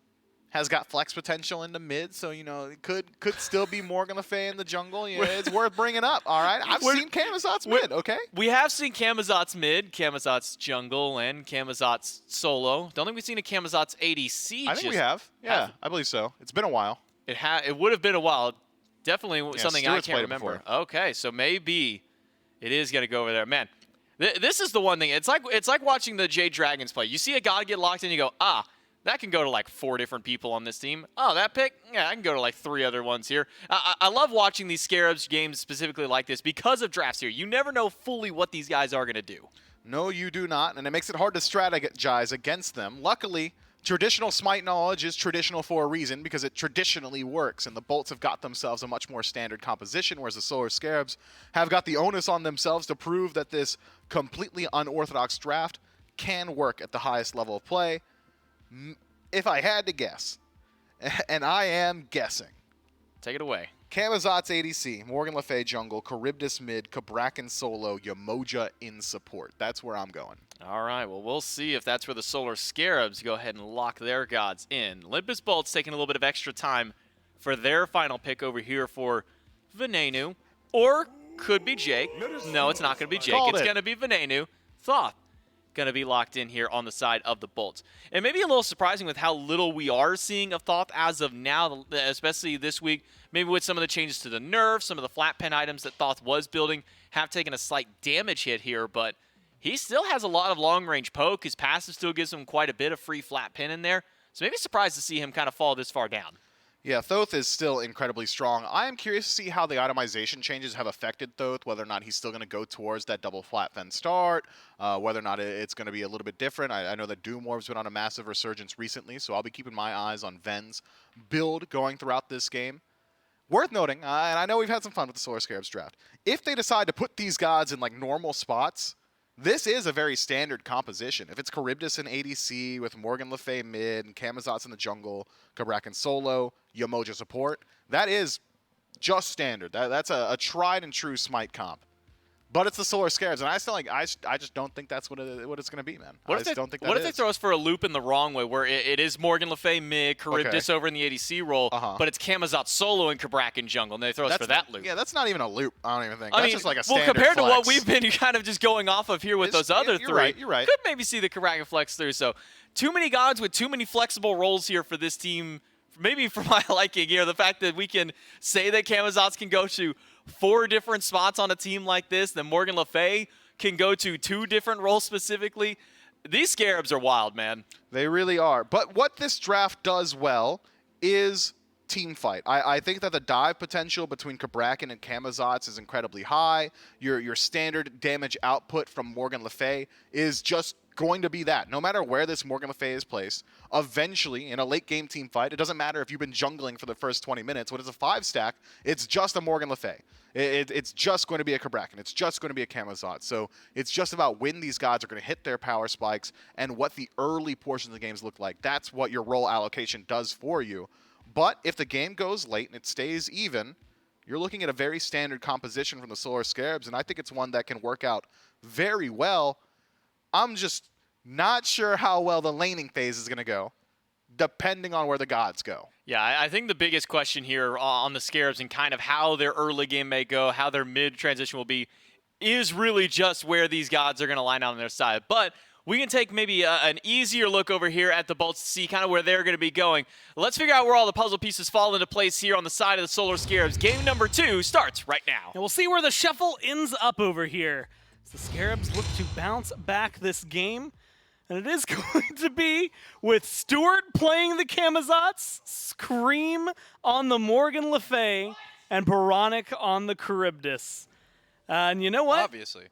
has got flex potential in the mid, so, you know, it could still be Morgan Le Fay in the jungle. Yeah, it's worth bringing up, all right? I've seen Camazotz mid, okay? We have seen Camazotz mid, Camazotz jungle, and Camazotz solo. Don't think we've seen a Camazotz ADC. I think we have. Yeah, I believe so. It's been a while. It would have been a while. Definitely something Stewart's I can't remember. Okay, so maybe it is going to go over there. Man, this is the one thing. It's like watching the Jade Dragons play. You see a god get locked in, you go, that can go to like 4 different people on this team. Oh, that pick? Yeah, I can go to like 3 other ones here. I love watching these Scarabs games specifically like this because of drafts here. You never know fully what these guys are going to do. No, you do not, and it makes it hard to strategize against them. Luckily, traditional Smite knowledge is traditional for a reason because it traditionally works, and the Bolts have got themselves a much more standard composition, whereas the Solar Scarabs have got the onus on themselves to prove that this completely unorthodox draft can work at the highest level of play. If I had to guess, and I am guessing. Take it away. Camazotz ADC, Morgan Le Fay jungle, Charybdis mid, Cabrakan solo, Yamoja in support. That's where I'm going. All right, well, we'll see if that's where the Solar Scarabs go ahead and lock their gods in. Olympus Bolt's taking a little bit of extra time for their final pick over here for Venenu. or could be Jake. No, it's not going to be Jake. Called It's it. going to be Venenu. Thoth going to be locked in here on the side of the Bolts. It may be a little surprising with how little we are seeing of Thoth as of now, especially this week. Maybe with some of the changes to the nerf, some of the flat pen items that Thoth was building have taken a slight damage hit here, but he still has a lot of long-range poke. His passive still gives him quite a bit of free flat pin in there. So maybe surprised to see him kind of fall this far down. Yeah, Thoth is still incredibly strong. I am curious to see how the itemization changes have affected Thoth, whether or not he's still going to go towards that double flat fen start, whether or not it's going to be a little bit different. I know that Doom Orb's been on a massive resurgence recently, so I'll be keeping my eyes on Ven's build going throughout this game. Worth noting, and I know we've had some fun with the Solar Scarabs draft, if they decide to put these gods in like normal spots, this is a very standard composition. If it's Charybdis in ADC with Morgan Le Fay mid, and Camazotz in the jungle, Kabrak in solo, Yamoja support, that is just standard. That's a tried and true Smite comp. But it's the Solar Scarabs, and I just don't think that's what it's going to be, man. What if they throw us for a loop in the wrong way, where it is Morgan Le Fay mid, Charybdis over in the ADC role, but it's Camazotz solo and Kabrak in jungle, and they throw us for that loop? Yeah, that's not even a loop, I don't even think. That's just like a standard compared flex. to what we've been kind of just going off of here with those other three, you're right. could maybe see the Kabrak and flex through. So too many gods with too many flexible roles here for this team, maybe for my liking here. The fact that we can say that Camazotz can go to 4 different spots on a team like this, then Morgan Le Fay can go to 2 different roles specifically. These Scarabs are wild, man. They really are. But what this draft does well is team fight. I think that the dive potential between Kabrakan and Camazotz is incredibly high. Your standard damage output from Morgan Le Fay is just going to be that. No matter where this Morgan Le Fay is placed, eventually in a late game team fight, it doesn't matter if you've been jungling for the first 20 minutes. When it's a 5 stack, it's just a Morgan Le Fay. It's just going to be a Kabrakan. It's just going to be a Camazotz. So it's just about when these gods are going to hit their power spikes and what the early portions of the games look like. That's what your role allocation does for you. But if the game goes late and it stays even, you're looking at a very standard composition from the Solar Scarabs, and I think it's one that can work out very well. I'm just not sure how well the laning phase is going to go, depending on where the gods go. Yeah, I think the biggest question here on the Scarabs and kind of how their early game may go, how their mid transition will be, is really just where these gods are going to line out on their side. But we can take maybe an easier look over here at the Bolts to see kind of where they're going to be going. Let's figure out where all the puzzle pieces fall into place here on the side of the Solar Scarabs. Game number 2 starts right now. And we'll see where the shuffle ends up over here. As the Scarabs look to bounce back this game. And it is going to be with Stewart playing the Camazotz, Scream on the Morgan Le Fay, and Baronic on the Charybdis. And you know what? Obviously.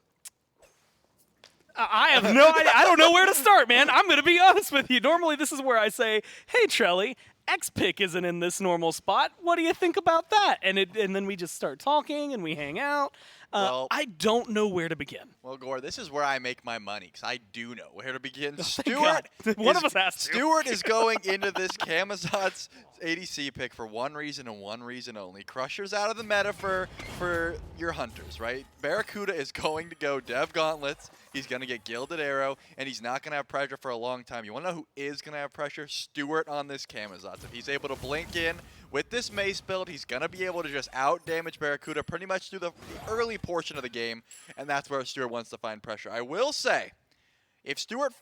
I have no idea. I don't know where to start, man. I'm going to be honest with you. Normally, this is where I say, hey, Trelly, X-Pick isn't in this normal spot. What do you think about that? And then we just start talking and we hang out. Well, I don't know where to begin. Well, Gore, this is where I make my money, because I do know where to begin. God. One of us has to. Stewart is going into this Camazotz ADC pick for one reason and one reason only. Crusher's out of the meta for your hunters, right? Barracuda is going to go Dev Gauntlets. He's going to get Gilded Arrow, and he's not going to have pressure for a long time. You want to know who is going to have pressure? Stewart on this Camazotz. If he's able to blink in with this Mace build, he's going to be able to just out-damage Barracuda pretty much through the early portion of the game, and that's where Stewart wants to find pressure. I will say, if Stewart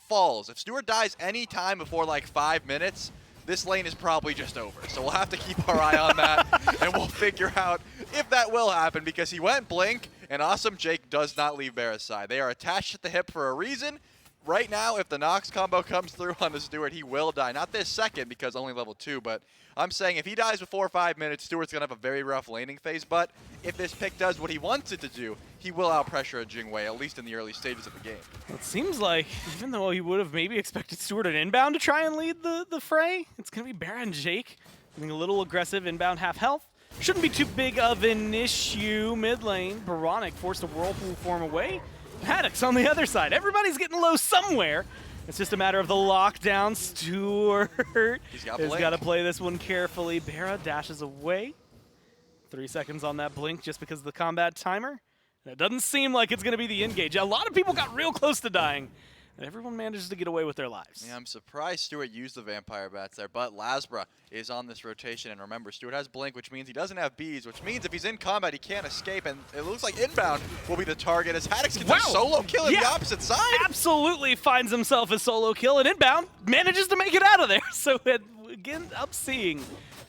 falls, if Stewart dies any time before like 5 minutes, this lane is probably just over. So we'll have to keep our eye on that, and we'll figure out if that will happen, because he went Blink, and Awesome Jake does not leave Barra's side. They are attached at the hip for a reason. Right now, if the Nox combo comes through on the Stewart, he will die. Not this second, because only level 2, but I'm saying if he dies before 5 minutes, Stewart's going to have a very rough laning phase. But if this pick does what he wants it to do, he will out-pressure a Jingwei, at least in the early stages of the game. It seems like, even though he would have maybe expected Stewart at inbound to try and lead the fray, it's going to be Barra and Jake being a little aggressive, inbound half health. Shouldn't be too big of an issue mid lane. Baronic forced a whirlpool form away. Haddock's on the other side. Everybody's getting low somewhere. It's just a matter of the lockdown. Stewart has got to play this one carefully. Barra dashes away. 3 seconds on that blink just because of the combat timer. And it doesn't seem like it's going to be the engage. A lot of people got real close to dying. and everyone manages to get away with their lives. Yeah, I'm surprised Stewart used the Vampire Bats there, but Lasbra is on this rotation, and remember, Stewart has Blink, which means he doesn't have bees, which means if he's in combat, he can't escape, and it looks like inbound will be the target as Haddix gets a solo kill in the opposite side. Absolutely finds himself a solo kill, and inbound manages to make it out of there. So again, up seeing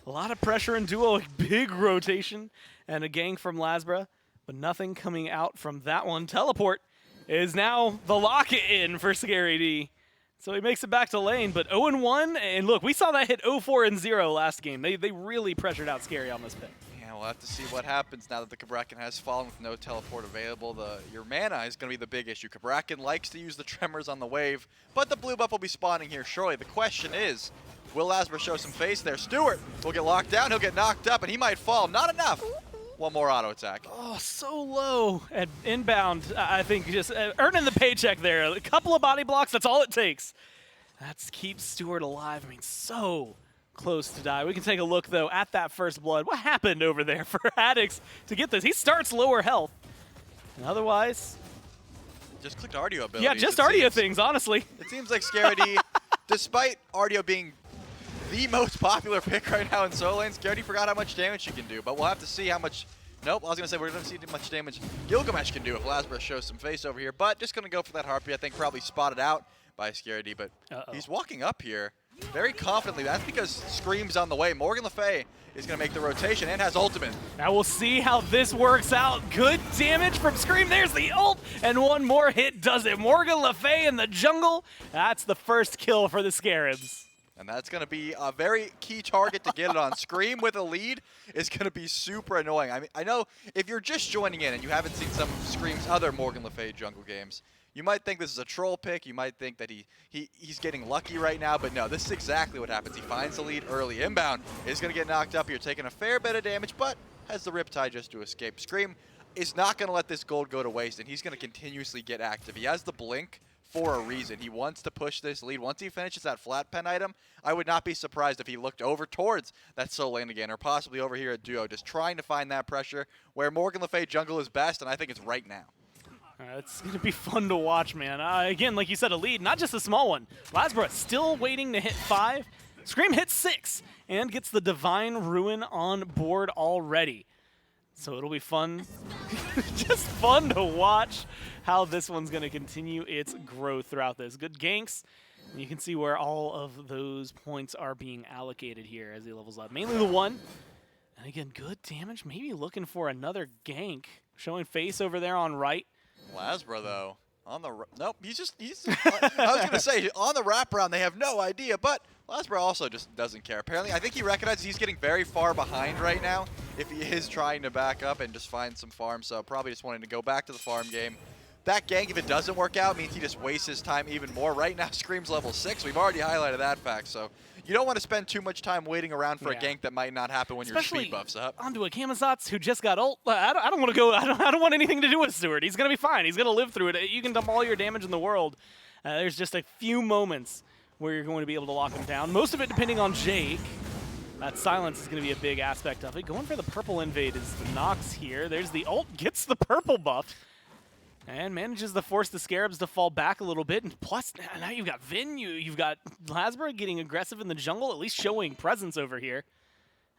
a lot of pressure in duo, big rotation, and a gank from Lasbra, but nothing coming out from that one. Teleport is now the lock-in for Scary D. So he makes it back to lane, but 0-1, and look, we saw that hit 0-4-0 last game. They really pressured out Scary on this pick. Yeah, we'll have to see what happens now that the Cabrakan has fallen with no teleport available. Your mana is going to be the big issue. Cabrakan likes to use the Tremors on the wave, but the blue buff will be spawning here shortly. The question is, will Lasbra show some face there? Stewart will get locked down, he'll get knocked up, and he might fall. Not enough. One more auto attack. Oh, so low at inbound. I think just earning the paycheck there. A couple of body blocks, that's all it takes. That keeps Stewart alive. I mean, so close to die. We can take a look, though, at that first blood. What happened over there for Haddix to get this? He starts lower health. And otherwise... Just clicked Ardio abilities. Yeah, just Ardio things, honestly. It seems like Scary D, despite Ardio being the most popular pick right now in solo lane, Scary D forgot how much damage she can do, but we'll have to see how much... Nope, I was going to say we're going to see how much damage Gilgamesh can do if Lasbra shows some face over here, but just going to go for that Harpy. I think probably spotted out by Scary D, but he's walking up here very confidently. That's because Scream's on the way. Morgan Le Fay is going to make the rotation and has ultimate. Now we'll see how this works out. Good damage from Scream. There's the ult, and one more hit does it. Morgan Le Fay in the jungle. That's the first kill for the Scarabs. And that's going to be a very key target to get it on. Scream with a lead is going to be super annoying. I mean, I know if you're just joining in and you haven't seen some of Scream's other Morgan Le Fay jungle games, you might think this is a troll pick. You might think that he's getting lucky right now, but no, this is exactly what happens. He finds the lead early. Inbound is going to get knocked up here, taking a fair bit of damage, but has the Riptide just to escape. Scream is not going to let this gold go to waste, and he's going to continuously get active. He has the blink for a reason. He wants to push this lead. Once he finishes that flat pen item, I would not be surprised if he looked over towards that solo lane again, or possibly over here at duo, just trying to find that pressure where Morgan Le Fay jungle is best, and I think it's right now. It's going to be fun to watch, man. Again, like you said, a lead, not just a small one. Lasbra still waiting to hit 5. Scream hits 6 and gets the Divine Ruin on board already. So it'll be fun, just fun to watch how this one's going to continue its growth throughout this. Good ganks. And you can see where all of those points are being allocated here as he levels up. Mainly the 1. And again, good damage. Maybe looking for another gank. Showing face over there on right. Lasbra, though, on the... Nope, he's I was going to say, on the wraparound, they have no idea, but Lasbra also just doesn't care. Apparently, I think he recognizes he's getting very far behind right now if he is trying to back up and just find some farm, so probably just wanting to go back to the farm game. That gank, if it doesn't work out, means he just wastes his time even more. Right now, Scream's level 6. We've already highlighted that fact, so you don't want to spend too much time waiting around for a gank that might not happen when your speed buff's up. Onto a Kamazotz who just got ult. I don't want to go. I don't want anything to do with Stewart. He's gonna be fine. He's gonna live through it. You can dump all your damage in the world. There's just a few moments where you're going to be able to lock him down. Most of it depending on Jake. That silence is going to be a big aspect of it. Going for the purple invade is the Nox here. There's the ult, gets the purple buff. And manages to force the Scarabs to fall back a little bit. And plus, now you've got Vin, you've got Lasbra getting aggressive in the jungle, at least showing presence over here.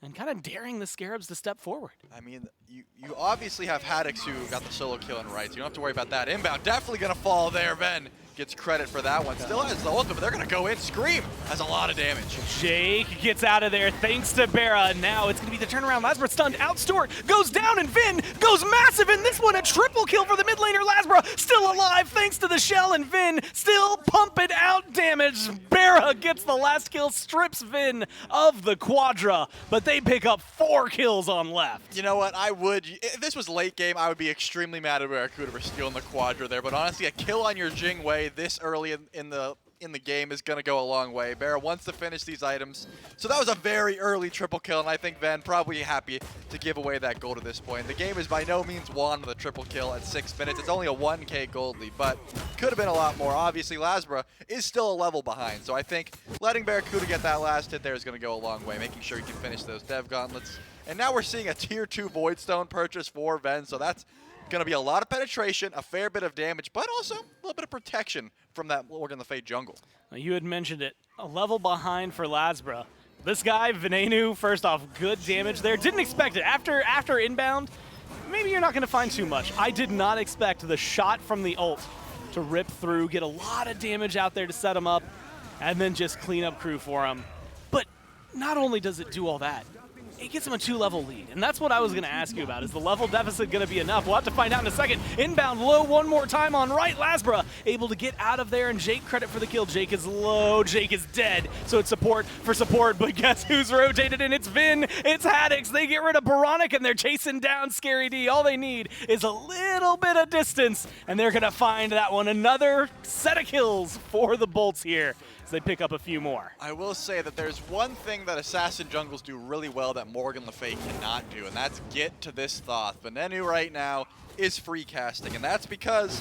And kind of daring the Scarabs to step forward. I mean, you obviously have Haddix who got the solo kill in right, so you don't have to worry about that. Inbound, definitely going to fall there. Ven gets credit for that one. Still has the ultimate, but they're going to go in. Scream has a lot of damage. Jake gets out of there thanks to Barra. Now it's going to be the turnaround. Lasbra stunned out. Stewart goes down, and Vin goes massive in this one. A triple kill for the mid laner. Lasbra still alive thanks to the shell, and Vin still pumping out damage. Barra gets the last kill, strips Vin of the Quadra, but they pick up 4 kills on left. You know what? If this was late game, I would be extremely mad at Barracuda for stealing the Quadra there, but honestly, a kill on your Jing Wei this early in the game is going to go a long way. Barra wants to finish these items. So that was a very early triple kill, and I think Van probably happy to give away that gold at this point. The game is by no means won with a triple kill at 6 minutes. It's only a 1K gold lead, but could have been a lot more. Obviously, Lasbra is still a level behind, so I think letting Barracuda get that last hit there is going to go a long way, making sure you can finish those Dev Gauntlets. And now we're seeing a Tier 2 Voidstone purchase for Ven, so that's Going to be a lot of penetration, a fair bit of damage, but also a little bit of protection from that Morgan Le Fay jungle. Now, you had mentioned it, a level behind for Lasbra. This guy, Venenu, first off, good damage there. Didn't expect it. After inbound, maybe you're not going to find too much. I did not expect the shot from the ult to rip through, get a lot of damage out there to set him up, and then just clean up crew for him. But not only does it do all that, it gets him a 2-level lead. And that's what I was going to ask you about. Is the level deficit going to be enough? We'll have to find out in a second. Inbound low one more time on right. Lasbra able to get out of there, and Jake credit for the kill. Jake is low. Jake is dead. So it's support for support. But guess who's rotated in? It's Vin. It's Haddix. They get rid of Baronic, and they're chasing down Scary D. All they need is a little bit of distance, and they're going to find that one. Another set of kills for the Bolts here as they pick up a few more. I will say that there's one thing that Assassin jungles do really well that Morgan Le Fay cannot do, and that's get to this Thoth. Venenu right now is free casting, and that's because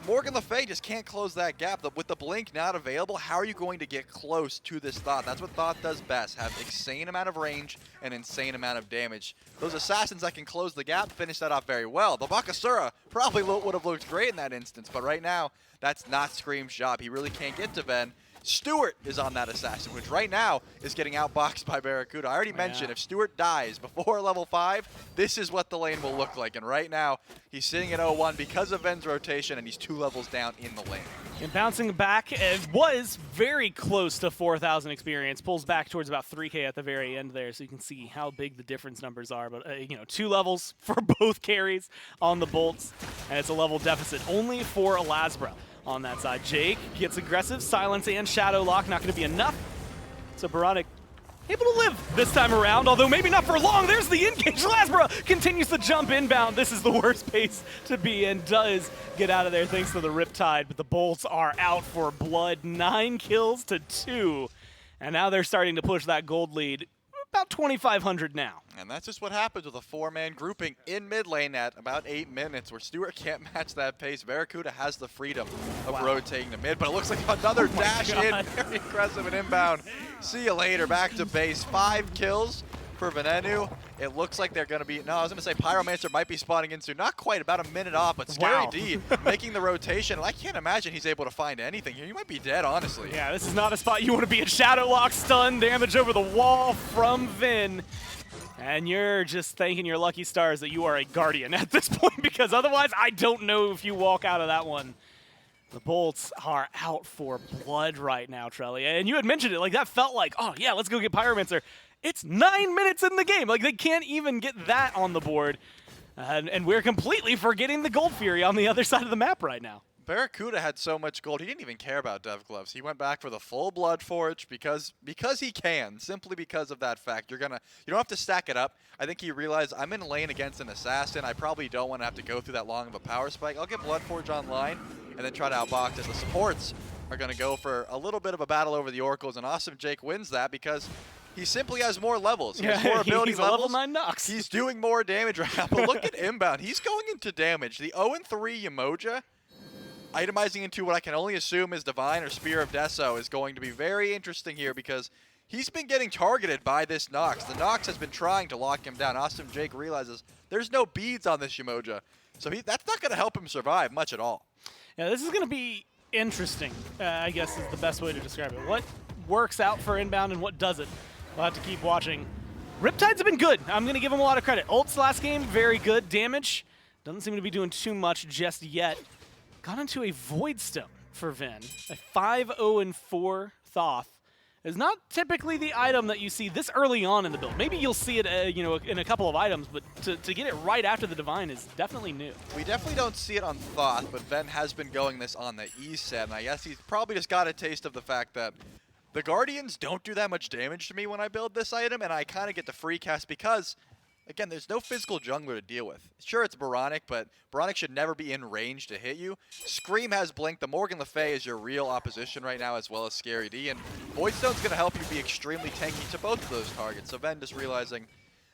Morgan Le Fay just can't close that gap. With the blink not available, how are you going to get close to this Thoth? That's what Thoth does best, have insane amount of range and insane amount of damage. Those Assassins that can close the gap finish that off very well. The Bakasura probably would have looked great in that instance, but right now, that's not Scream's job. He really can't get to Ven. Stewart is on that Assassin, which right now is getting outboxed by Barracuda. I already mentioned if Stewart dies before level 5, this is what the lane will look like. And right now, he's sitting at 0-1 because of Ven's rotation, and he's 2 levels down in the lane. And bouncing back, it was very close to 4,000 experience. Pulls back towards about 3K at the very end there, so you can see how big the difference numbers are. But, 2 levels for both carries on the Bolts, and it's a level deficit only for Lasbra. On that side, Jake gets aggressive. Silence and Shadow Lock not going to be enough. So Baronic able to live this time around, although maybe not for long. There's the engage. Lasbra continues to jump inbound. This is the worst pace to be in. Does get out of there thanks to the Riptide, but the Bolts are out for blood. 9 kills to 2. And now they're starting to push that gold lead. About 2,500 now. And that's just what happens with a 4-man grouping in mid lane at about 8 minutes, where Stewart can't match that pace. Barracuda has the freedom of rotating to mid, but it looks like another dash in. Very aggressive and inbound. See you later. Back to base. 5 kills for Venenu. It looks like they're going to be, no, I was going to say Pyromancer might be spawning in soon. Not quite, about a minute off, but Scary D making the rotation. And I can't imagine he's able to find anything here. You might be dead, honestly. Yeah, this is not a spot you want to be in. Shadow Lock, stun, damage over the wall from Vin. And you're just thanking your lucky stars that you are a Guardian at this point, because otherwise I don't know if you walk out of that one. The Bolts are out for blood right now, Trelly. And you had mentioned it, like that felt like, oh yeah, let's go get Pyromancer. It's 9 minutes in the game. Like, they can't even get that on the board. And we're completely forgetting the Gold Fury on the other side of the map right now. Barracuda had so much gold, he didn't even care about Dev Gloves. He went back for the full Blood Forge because he can, simply because of that fact. You don't have to stack it up. I think he realized, I'm in lane against an Assassin. I probably don't want to have to go through that long of a power spike. I'll get Blood Forge online and then try to outbox it. The supports are going to go for a little bit of a battle over the Oracles, and Awesome Jake wins that because he simply has more levels. He has more ability levels. Level 9 Nox. He's doing more damage right now. But look at inbound. He's going into damage. The 0-3 Yemoja, itemizing into what I can only assume is Divine or Spear of Deso, is going to be very interesting here because he's been getting targeted by this Nox. The Nox has been trying to lock him down. Awesome Jake realizes there's no beads on this Yemoja, so that's not going to help him survive much at all. Yeah, this is going to be interesting, I guess is the best way to describe it. What works out for inbound and what doesn't? We'll have to keep watching. Riptides have been good. I'm going to give them a lot of credit. Ults last game, very good. Damage, doesn't seem to be doing too much just yet. Got into a Void Stone for Vin. A 5-0-4 Thoth is not typically the item that you see this early on in the build. Maybe you'll see it in a couple of items, but to get it right after the Divine is definitely new. We definitely don't see it on Thoth, but Ven has been going this on the E set, and I guess he's probably just got a taste of the fact that the Guardians don't do that much damage to me when I build this item, and I kind of get the free cast because, again, there's no physical jungler to deal with. Sure, it's Baronic, but Baronic should never be in range to hit you. Scream has Blink. The Morgan Le Fay is your real opposition right now, as well as Scary D, and Void Stone's going to help you be extremely tanky to both of those targets. So Ven just realizing,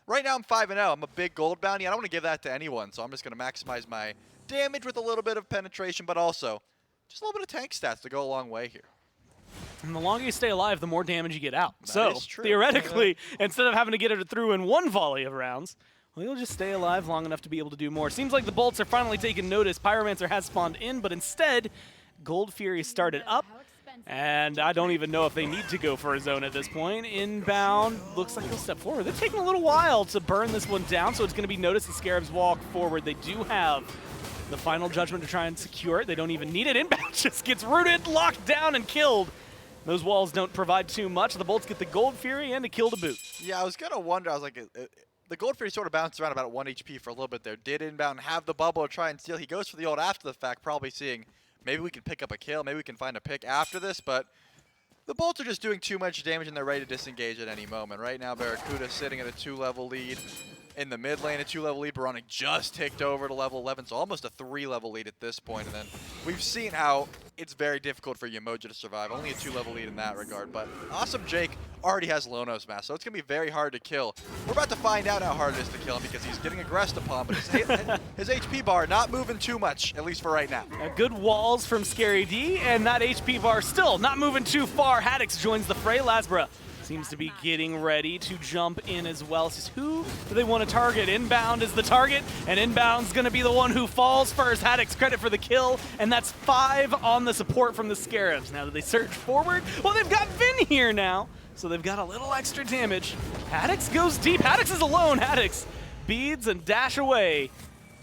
right now I'm 5-0. I'm a big gold bounty. I don't want to give that to anyone, so I'm just going to maximize my damage with a little bit of penetration, but also just a little bit of tank stats to go a long way here. And the longer you stay alive, the more damage you get out. That so is true. theoretically, instead of having to get it through in one volley of rounds, Well, he'll just stay alive long enough to be able to do more. Seems like the Bolts are finally taking notice. Pyromancer has spawned in, but instead, Gold Fury started up. And I don't even know if they need to go for a zone at this point. Inbound, looks like he'll step forward. They're taking a little while to burn this one down, so it's going to be noticed. The Scarabs walk forward. They do have the final judgment to try and secure it. They don't even need it. Inbound just gets rooted, locked down, and killed. Those walls don't provide too much. The Bolts get the Gold Fury and a kill to boot. Yeah, I was going to wonder, I was like, the Gold Fury sort of bounced around about 1 HP for a little bit there. Did inbound have the bubble to try and steal? He goes for the ult after the fact, probably seeing maybe we can pick up a kill, maybe we can find a pick after this, but the Bolts are just doing too much damage and they're ready to disengage at any moment. Right now, Barracuda sitting at a 2-level lead. In the mid lane, a 2-level lead. Baronic just ticked over to level 11, so almost a 3-level lead at this point. And then we've seen how it's very difficult for Yemoja to survive. Only a 2-level lead in that regard. But Awesome Jake already has Lonos Mask, so it's going to be very hard to kill. We're about to find out how hard it is to kill him because he's getting aggressed upon, but his HP bar not moving too much, at least for right now. Good walls from Scary D, and that HP bar still not moving too far. Haddix joins the fray. Lasbra seems to be getting ready to jump in as well. It's just who do they want to target? Inbound is the target, and Inbound's going to be the one who falls first. Haddix credit for the kill, and that's 5 on the support from the Scarabs. Now, do they surge forward? Well, they've got Vin here now, so they've got a little extra damage. Haddix goes deep. Haddix is alone. Haddix beads and dash away.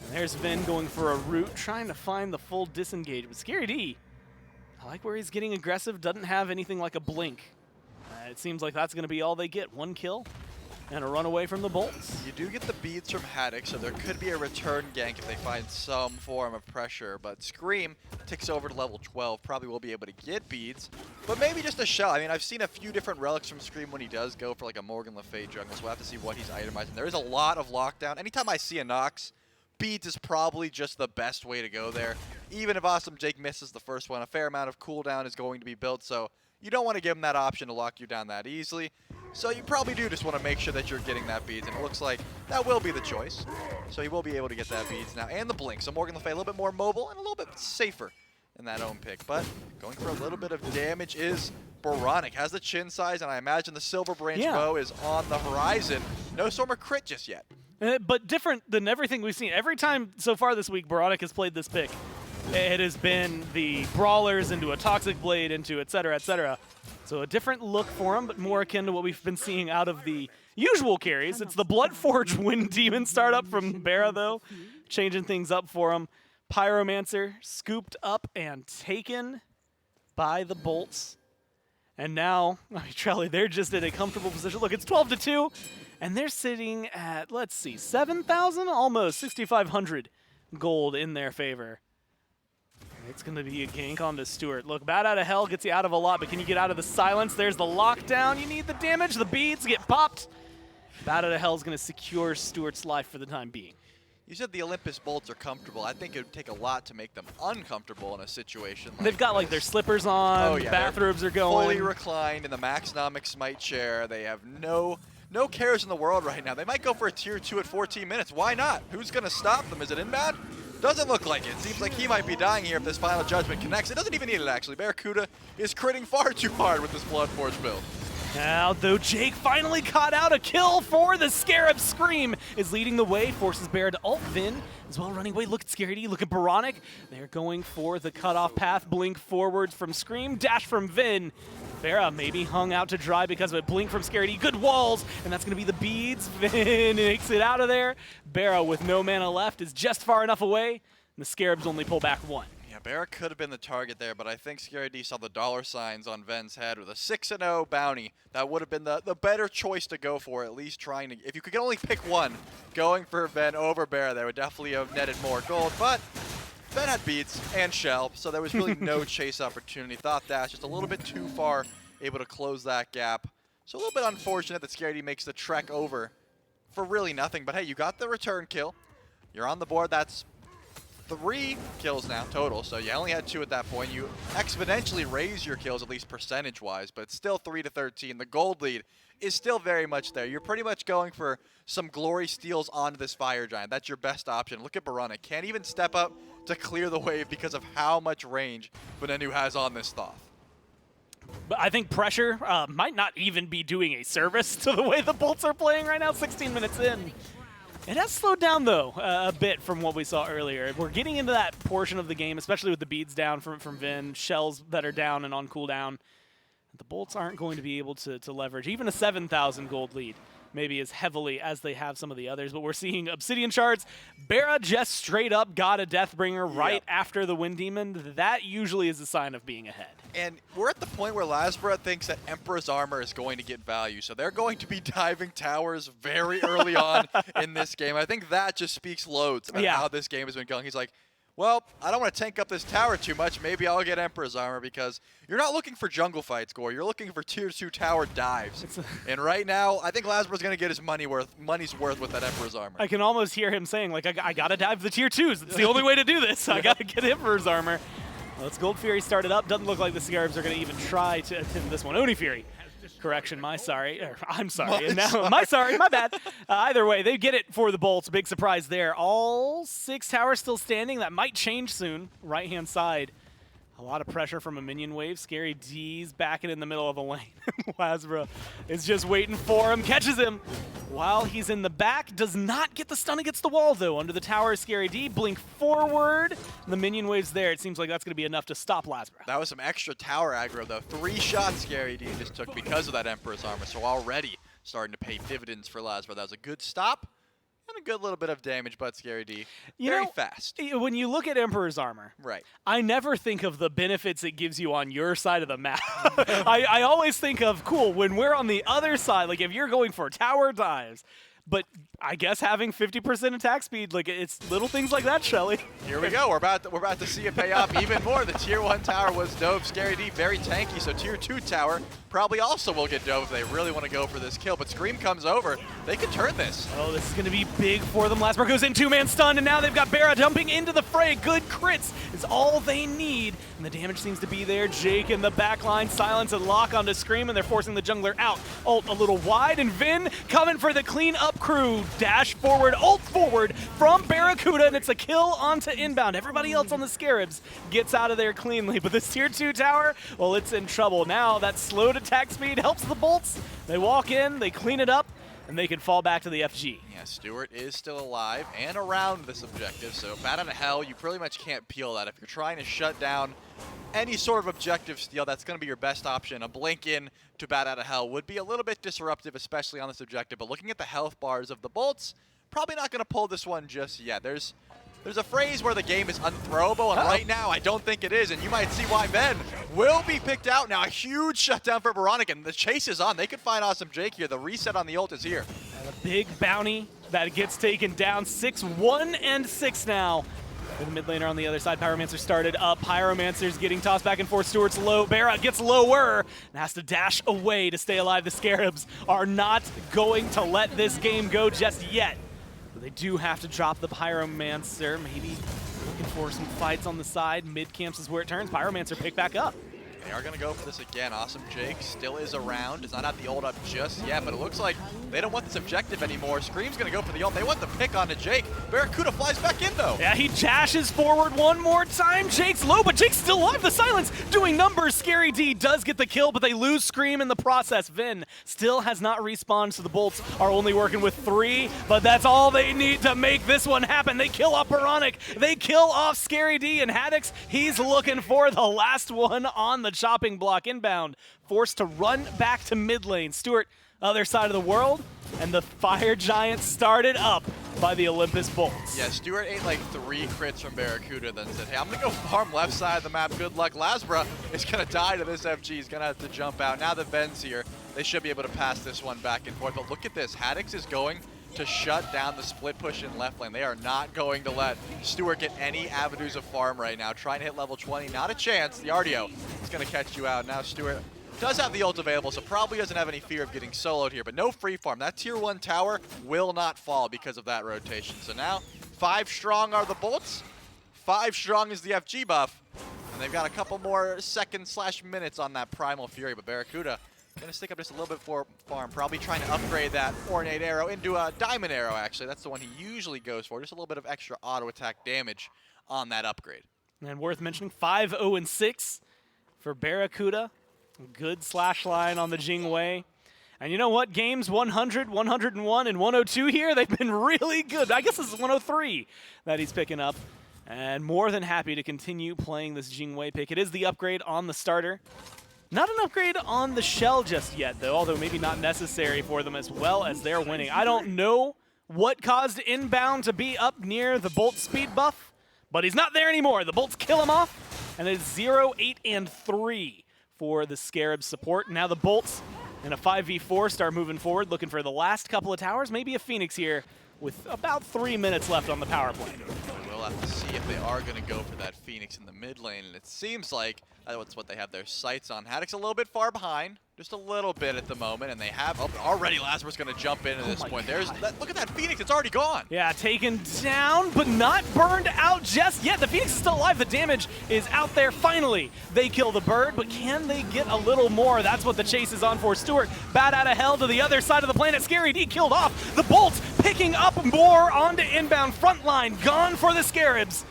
And there's Vin going for a root, trying to find the full disengage. But Scary D, I like where he's getting aggressive, doesn't have anything like a blink. It seems like that's going to be all they get. 1 kill and a run away from the Bolts. You do get the beads from Haddix, so there could be a return gank if they find some form of pressure. But Scream ticks over to level 12, probably will be able to get beads. But maybe just a shell. I mean, I've seen a few different relics from Scream when he does go for like a Morgan Le Fay jungle, so we'll have to see what he's itemizing. There is a lot of lockdown. Anytime I see a Nox, beads is probably just the best way to go there. Even if Awesome Jake misses the first one, a fair amount of cooldown is going to be built, so you don't want to give him that option to lock you down that easily. So you probably do just want to make sure that you're getting that beads, and it looks like that will be the choice. So he will be able to get that beads now, and the blink. So Morgan Le Fay a little bit more mobile and a little bit safer in that own pick. But going for a little bit of damage is Baronic. Has the chin size, and I imagine the Silver Branch bow is on the horizon. No Storm or crit just yet. But different than everything we've seen. Every time so far this week Baronic has played this pick, it has been the brawlers into a Toxic Blade into et cetera, et cetera. So a different look for him, but more akin to what we've been seeing out of the usual carries. It's the Bloodforge Wind Demon startup from Barra, though, changing things up for him. Pyromancer scooped up and taken by the Bolts. And now, I mean, Trelly, they're just in a comfortable position. Look, it's 12-2, and they're sitting at, let's see, 7,000? Almost 6,500 gold in their favor. It's going to be a gank onto Stewart. Look, Bat Out of Hell gets you out of a lot, but can you get out of the silence? There's the lockdown. You need the damage. The beads get popped. Bat Out of Hell is going to secure Stewart's life for the time being. You said the Olympus Bolts are comfortable. I think it would take a lot to make them uncomfortable in a situation like They've got like their slippers on, bathrobes are going. Fully reclined in the Maxnomic Smite chair. They have no cares in the world right now. They might go for a tier 2 at 14 minutes. Why not? Who's going to stop them? Is it Inbound? Doesn't look like it. Seems like he might be dying here if this final judgment connects. It doesn't even need it, actually. Barracuda is critting far too hard with this Bloodforge build. Now, though, Jake finally caught out a kill for the Scarab. Scream is leading the way, forces Bear to ult. Vin as well running away. Look at Scary D, look at Baronic. They're going for the cutoff path. Blink forwards from Scream, dash from Vin. Farah maybe hung out to dry because of a blink from Scary D. Good walls, and that's going to be the beads. Vin makes it out of there. Barra, with no mana left, is just far enough away, and the Scarabs only pull back 1. Yeah, Barra could have been the target there, but I think Scary D saw the dollar signs on Ven's head with a 6-0 bounty. That would have been the better choice to go for, at least trying to... If you could only pick one, going for Ven over Barra there would definitely have netted more gold, but Ven had beats and shell, so there was really no chase opportunity. Thought Dash just a little bit too far, able to close that gap. So a little bit unfortunate that Scary D makes the trek over for really nothing, but hey, you got the return kill. You're on the board. That's 3 kills now total, so you only had 2 at that point. You exponentially raise your kills, at least percentage-wise, but it's still 3-13. The gold lead is still very much there. You're pretty much going for some glory steals onto this Fire Giant. That's your best option. Look at Baronic. Can't even step up to clear the wave because of how much range Benenu has on this Thoth. But I think pressure might not even be doing a service to the way the Bolts are playing right now, 16 minutes in. It has slowed down, though, a bit from what we saw earlier. We're getting into that portion of the game, especially with the beads down from Vin, shells that are down and on cooldown. The Bolts aren't going to be able to leverage even a 7,000 gold lead maybe as heavily as they have some of the others. But we're seeing Obsidian Shards. Bara just straight up got a Deathbringer right after the Wind Demon. That usually is a sign of being ahead. And we're at the point where Lasbra thinks that Emperor's Armor is going to get value. So they're going to be diving towers very early on in this game. I think that just speaks loads about how this game has been going. He's like, well, I don't want to tank up this tower too much. Maybe I'll get Emperor's Armor, because you're not looking for jungle fights, Gore. You're looking for tier 2 tower dives. And right now, I think Lasbra's going to get his money's worth with that Emperor's Armor. I can almost hear him saying, like, I got to dive the tier 2s. It's the only way to do this. I got to get Emperor's Armor. Well, it's Gold Fury started up. Doesn't look like the Scarabs are going to even try to attempt this one. Oni Fury. Correction, I'm sorry. And now, my bad. Either way, they get it for the Bolts. Big surprise there. All 6 towers still standing. That might change soon. Right-hand side. A lot of pressure from a minion wave. Scary D's backing in the middle of the lane. Lasbra is just waiting for him. Catches him while he's in the back. Does not get the stun against the wall, though. Under the tower, Scary D. Blink forward. The minion wave's there. It seems like that's going to be enough to stop Lasbra. That was some extra tower aggro, though. 3 shots Scary D just took because of that Emperor's Armor. So already starting to pay dividends for Lasbra. That was a good stop. And a good little bit of damage, but Scary D, very fast. When you look at Emperor's Armor, right, I never think of the benefits it gives you on your side of the map. I always think of, cool, when we're on the other side, like if you're going for tower dives, but I guess having 50% attack speed, like it's little things like that, Shelly. Here we go. We're about to see it pay off even more. The tier 1 tower was dove. Scary D very tanky, so tier 2 tower probably also will get dove if they really want to go for this kill. But Scream comes over. They can turn this. Oh, this is going to be big for them. Lasbra goes in 2-man stun, and now they've got Bara jumping into the fray. Good crits is all they need, and the damage seems to be there. Jake in the back line, silence and lock onto Scream, and they're forcing the jungler out. Ult a little wide, and Vin coming for the clean up crew. Dash forward, ult forward from Barracuda, and it's a kill onto inbound. Everybody else on the Scarabs gets out of there cleanly, but this tier 2 tower, well, it's in trouble. Now that slowed attack speed helps the Bolts. They walk in, they clean it up, and they can fall back to the FG. Yeah, Stewart is still alive and around this objective, so Bat Out of Hell, you pretty much can't peel that. If you're trying to shut down any sort of objective steal, that's going to be your best option. A blink in to Bat Out of Hell would be a little bit disruptive, especially on this objective, but looking at the health bars of the Bolts, probably not going to pull this one just yet. There's a phrase where the game is unthrowable, and right now I don't think it is, and you might see why Ben will be picked out now. A huge shutdown for Veronica, and the chase is on. They could find Awesome Jake here. The reset on the ult is here. And a big bounty that gets taken down. 6-1 and 6 now. For the mid laner on the other side, Pyromancer started up. Pyromancer's getting tossed back and forth. Stewart's low. Bara gets lower and has to dash away to stay alive. The Scarabs are not going to let this game go just yet. They do have to drop the Pyromancer. Maybe looking for some fights on the side. Mid camps is where it turns. Pyromancer pick back up. They are going to go for this again. Awesome Jake still is around. Does not have the ult up just yet, but it looks like they don't want this objective anymore. Scream's going to go for the ult. They want the pick onto Jake. Barracuda flies back in, though. Yeah, he dashes forward one more time. Jake's low, but Jake's still alive. The silence doing numbers. Scary D does get the kill, but they lose Scream in the process. Vin still has not respawned, so the Bolts are only working with 3, but that's all they need to make this one happen. They kill off Baronic. They kill off Scary D, and Haddix, he's looking for the last one on the chopping block inbound, forced to run back to mid lane. Stewart, other side of the world, and the Fire Giant started up by the Olympus Bolts. Yeah, Stewart ate like 3 crits from Barracuda, then said, hey, I'm going to go farm left side of the map. Good luck. Lasbra is going to die to this FG. He's going to have to jump out. Now that Ben's here, they should be able to pass this one back and forth. But look at this. Haddix is going to shut down the split push in left lane. They are not going to let Stewart get any avenues of farm right now. Trying to hit level 20, not a chance. The RDO is going to catch you out. Now Stewart does have the ult available, so probably doesn't have any fear of getting soloed here, but no free farm. That tier 1 tower will not fall because of that rotation. So now 5 strong are the Bolts, 5 strong is the FG buff, and they've got a couple more seconds/minutes on that Primal Fury, but Barracuda going to stick up just a little bit for farm, probably trying to upgrade that Ornate Arrow into a Diamond Arrow, actually. That's the one he usually goes for, just a little bit of extra auto attack damage on that upgrade. And worth mentioning, 5-0 and 6 for Barracuda. Good slash line on the Jing Wei. And you know what? Games 100, 101, and 102 here, they've been really good. I guess this is 103 that he's picking up. And more than happy to continue playing this Jingwei pick. It is the upgrade on the starter. Not an upgrade on the shell just yet, though, although maybe not necessary for them as well as they're winning. I don't know what caused Inbound to be up near the Bolt speed buff, but he's not there anymore. The Bolts kill him off, and it's 0, 8, and 3 for the Scarabs support. Now the Bolts in a 5v4 start moving forward, looking for the last couple of towers, maybe a Phoenix here with about 3 minutes left on the power play. We'll have to see if they are going to go for that Phoenix in the mid lane, and it seems like that's what they have their sights on. Haddock's a little bit far behind, just a little bit at the moment, and they have already Lazarus going to jump in at this point. Look at that Phoenix, it's already gone. Yeah, taken down, but not burned out just yet. The Phoenix is still alive, the damage is out there. Finally, they kill the bird, but can they get a little more? That's what the chase is on for. Stewart, bat out of hell to the other side of the planet. Scary D killed off. The Bolts picking up more onto Inbound. Front line gone for the Scarabs.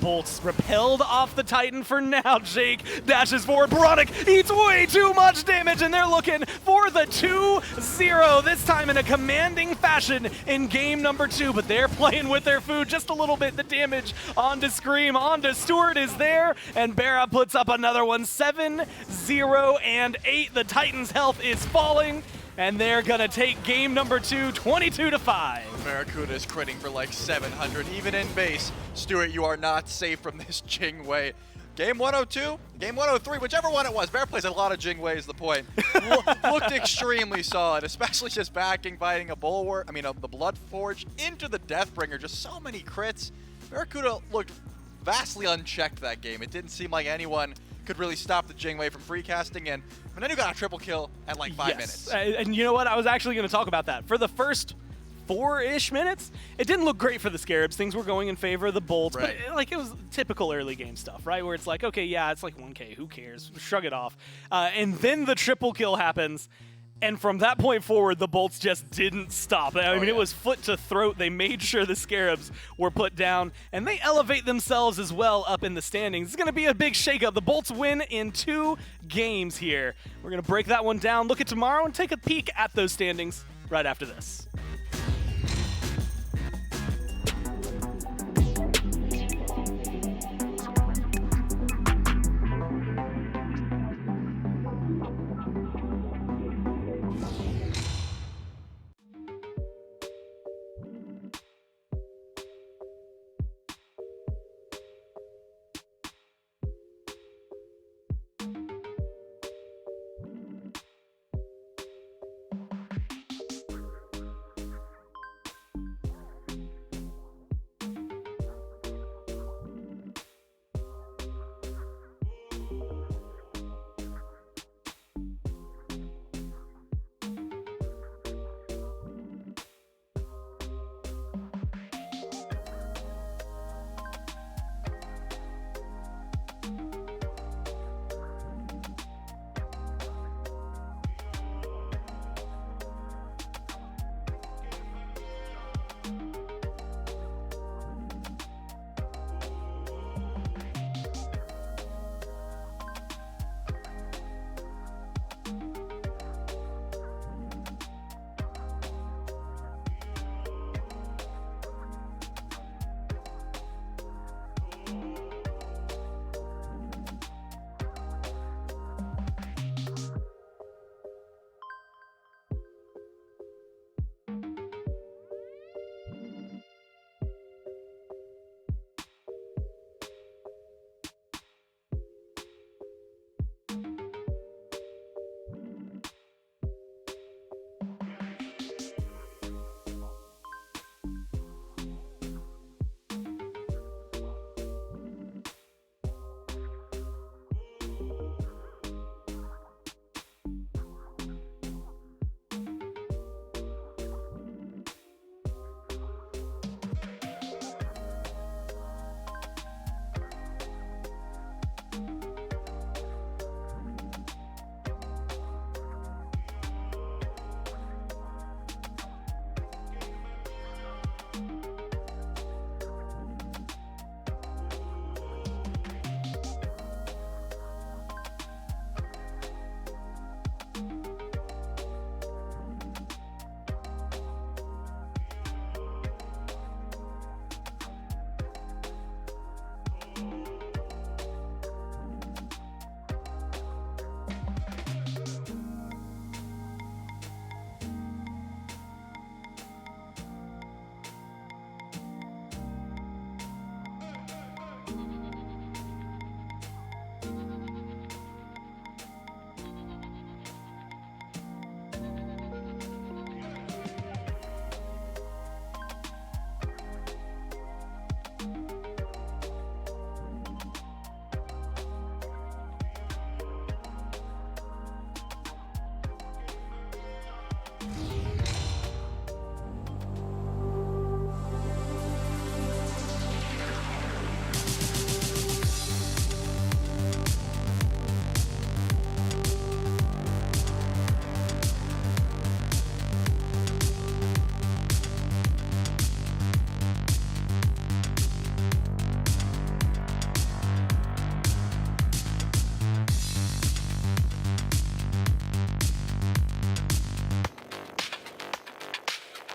Bolts repelled off the Titan for now. Jake dashes forward. Baronic eats way too much damage, and they're looking for the 2-0, this time in a commanding fashion in game number 2, but they're playing with their food just a little bit. The damage onto Scream, onto Stewart is there, and Barra puts up another one. 7, 0, and 8. The Titans' health is falling, and they're going to take game number 2, 22-5. Barracuda is critting for like 700, even in base. Stewart, you are not safe from this Jingwei. Game 102, game 103, whichever one it was. Bear plays a lot of Jingwei is the point. Looked extremely solid, especially just backing, fighting a Bulwark, the Bloodforge into the Deathbringer. Just so many crits. Barracuda looked vastly unchecked that game. It didn't seem like anyone could really stop the Jingwei from free casting, and Manenu got a triple kill at like 5 minutes. And you know what? I was actually going to talk about that. For the first 4-ish minutes, it didn't look great for the Scarabs. Things were going in favor of the Bolts, right. But it was typical early game stuff, right? Where it's like, okay, yeah, it's like 1K, who cares? Shrug it off. And then the triple kill happens, and from that point forward, the Bolts just didn't stop. It was foot to throat. They made sure the Scarabs were put down, and they elevate themselves as well up in the standings. It's going to be a big shakeup. The Bolts win in 2 games here. We're going to break that one down, look at tomorrow, and take a peek at those standings right after this.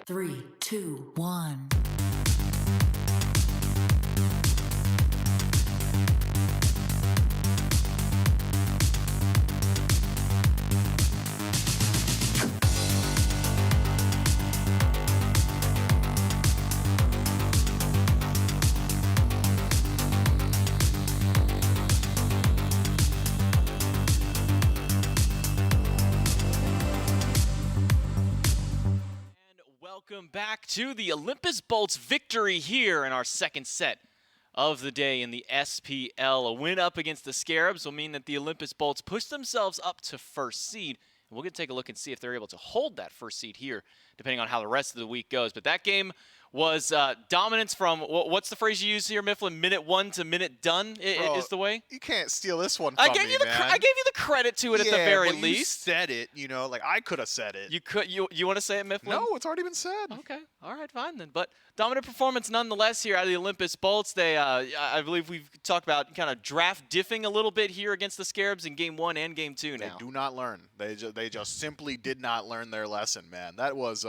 3, 2, 1. Welcome back to the Olympus Bolts victory here in our second set of the day in the SPL. A win up against the Scarabs will mean that the Olympus Bolts push themselves up to first seed. And we're going to take a look and see if they're able to hold that first seed here, depending on how the rest of the week goes. But that game was dominance from, what's the phrase you use here, Mifflin? Minute 1 to minute done is the way? You can't steal this one from I gave me, you the man. I gave you the credit to it at the very but least. You said it, you know, like I could have said it. You want to say it, Mifflin? No, it's already been said. Okay, all right, fine then. But dominant performance nonetheless here out of the Olympus Bolts. They, I believe we've talked about kind of draft diffing a little bit here against the Scarabs in Game 1 and Game 2 now. They do not learn. They just simply did not learn their lesson, man. That was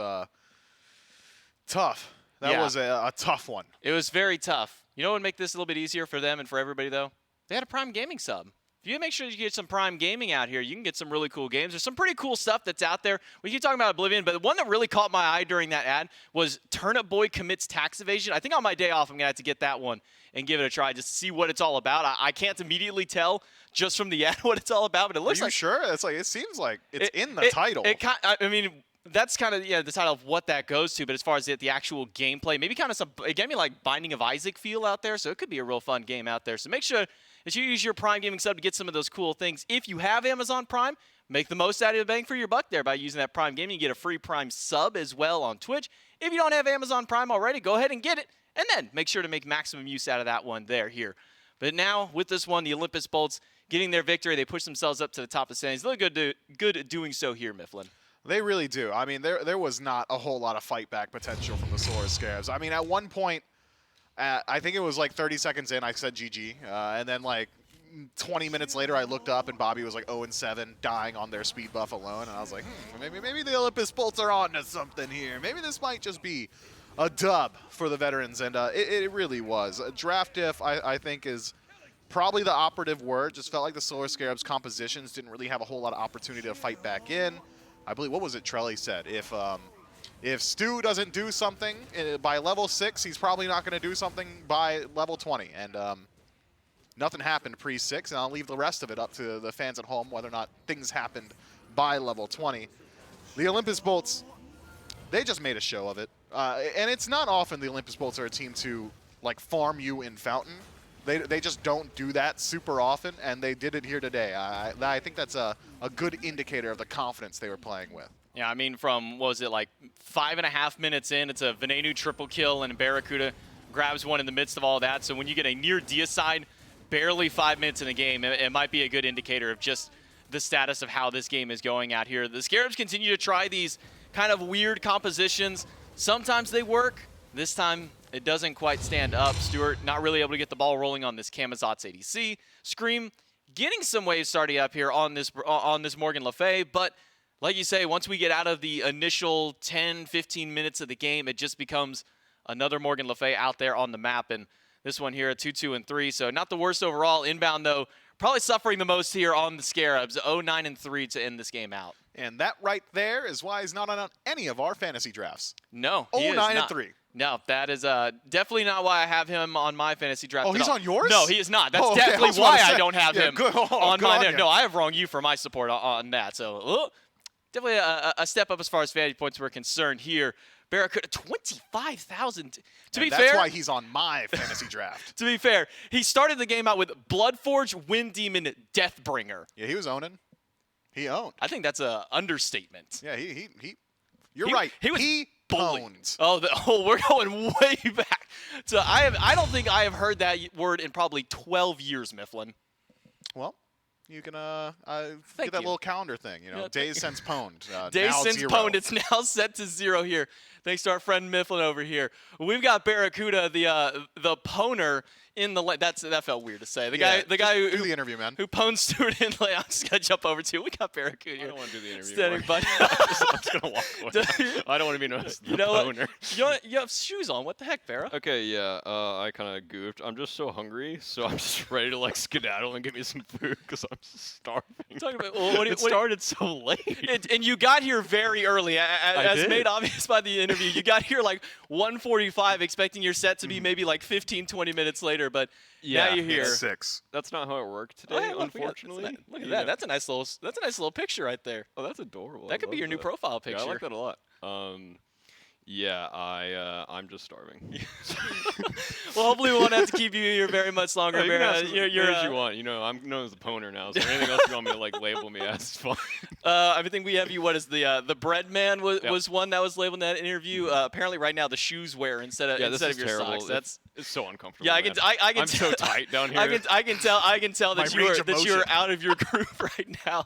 tough. That was a tough one. It was very tough. You know what would make this a little bit easier for them and for everybody, though? They had a Prime Gaming sub. If you make sure you get some Prime Gaming out here, you can get some really cool games. There's some pretty cool stuff that's out there. We keep talking about Oblivion, but the one that really caught my eye during that ad was Turnip Boy Commits Tax Evasion. I think on my day off, I'm going to have to get that one and give it a try just to see what it's all about. I can't immediately tell just from the ad what it's all about, but it looks Are you like... sure? It seems like it's in the title. I mean... That's kind of the title of what that goes to, but as far as the actual gameplay, maybe kind of it gave me like Binding of Isaac feel out there, so it could be a real fun game out there. So make sure that you use your Prime Gaming sub to get some of those cool things. If you have Amazon Prime, make the most out of the bang for your buck there by using that Prime Gaming. You get a free Prime sub as well on Twitch. If you don't have Amazon Prime already, go ahead and get it, and then make sure to make maximum use out of that one here. But now, with this one, the Olympus Bolts getting their victory, they push themselves up to the top of the standings. They look good at doing so here, Mifflin. They really do. I mean, there was not a whole lot of fight back potential from the Solar Scarabs. I mean, at one point, I think it was like 30 seconds in, I said GG, and then like 20 minutes later, I looked up and Bobby was like 0-7, dying on their speed buff alone, and I was like, maybe the Olympus Bolts are on to something here. Maybe this might just be a dub for the veterans, and it really was. Draft diff, I think, is probably the operative word. Just felt like the Solar Scarabs compositions didn't really have a whole lot of opportunity to fight back in. I believe, what was it Trelly said? If Stu doesn't do something by level 6, he's probably not going to do something by level 20. And nothing happened pre-6, and I'll leave the rest of it up to the fans at home whether or not things happened by level 20. The Olympus Bolts, they just made a show of it. And it's not often the Olympus Bolts are a team to like farm you in Fountain. They just don't do that super often, and they did it here today. I think that's a good indicator of the confidence they were playing with. Yeah, I mean, from, what was it, like 5.5 minutes in, it's a Venenu triple kill, and Barracuda grabs one in the midst of all that. So when you get a near deicide barely 5 minutes in the game, it might be a good indicator of just the status of how this game is going out here. The Scarabs continue to try these kind of weird compositions. Sometimes they work. This time, it doesn't quite stand up. Stewart not really able to get the ball rolling on this Camazotz ADC. Scream getting some waves starting up here on this Morgan Le Fay, but like you say, once we get out of the initial 10, 15 minutes of the game, it just becomes another Morgan Le Fay out there on the map. And this one here, 2-2-3, so not the worst overall. Inbound, though, probably suffering the most here on the Scarabs, 0-9-3 to end this game out. And that right there is why he's not on any of our fantasy drafts. No, he is not. 0-9-3. No, that is definitely not why I have him on my fantasy draft. Oh, he's on yours? No, he is not. That's okay, definitely why I don't have him on mine. mine. No, I have wronged you for my support on that. So definitely a step up as far as fantasy points were concerned here. Barracuda, 25,000. To be fair, that's why he's on my fantasy draft. To be fair, he started the game out with Bloodforge, Wind Demon, Deathbringer. Yeah, he was owning. He owned. I think that's an understatement. Yeah, you're right. He owned. We're going way back. So I don't think I have heard that word in probably 12 years, Mifflin. Well, you can get that little calendar thing, you know, Yeah, days since pwned. Days now since 0. pwned, it's now set to 0 here. Thanks to our friend Mifflin over here. We've got Barracuda, the pwner, in the lane. That felt weird to say. The Yeah, guy do who the interview, man. who pwned Stewart in lane. I'm just gonna jump over to. We got Barracuda I here. don't want to do the interview. Standing anymore. by. I'm just gonna walk away. I don't want to be known as the You know what? owner. You have shoes on. What the heck, Barra? Okay, yeah, I kind of goofed. I'm just so hungry, so I'm just ready to like skedaddle and get me some food because I'm just starving. Talking about, well, It started so late. And you got here very early, as did. made obvious by the interview. You got here like 1:45, expecting your set to be maybe like 15, 20 minutes later, but now you're here. It's 6. That's not how it worked today, Oh, yeah, look, unfortunately. look at Yeah. that. That's a nice little picture right there. Oh, that's adorable. That could be your new profile picture. Yeah, I like that a lot. Yeah, I'm just starving. Well, hopefully we won't have to keep you here very much longer, You can Barra. ask as many as you want. You know, I'm known as the Poner now, so anything else you want me to like label me as is fine. I think we have you. What is the bread man was one that was labeled in that interview. Apparently, right now the shoes wear instead of Yeah, this is your terrible. socks. It's so uncomfortable. Yeah, man. I can I'm so tight down here. I can tell My that range of you are motion. out of your groove right now.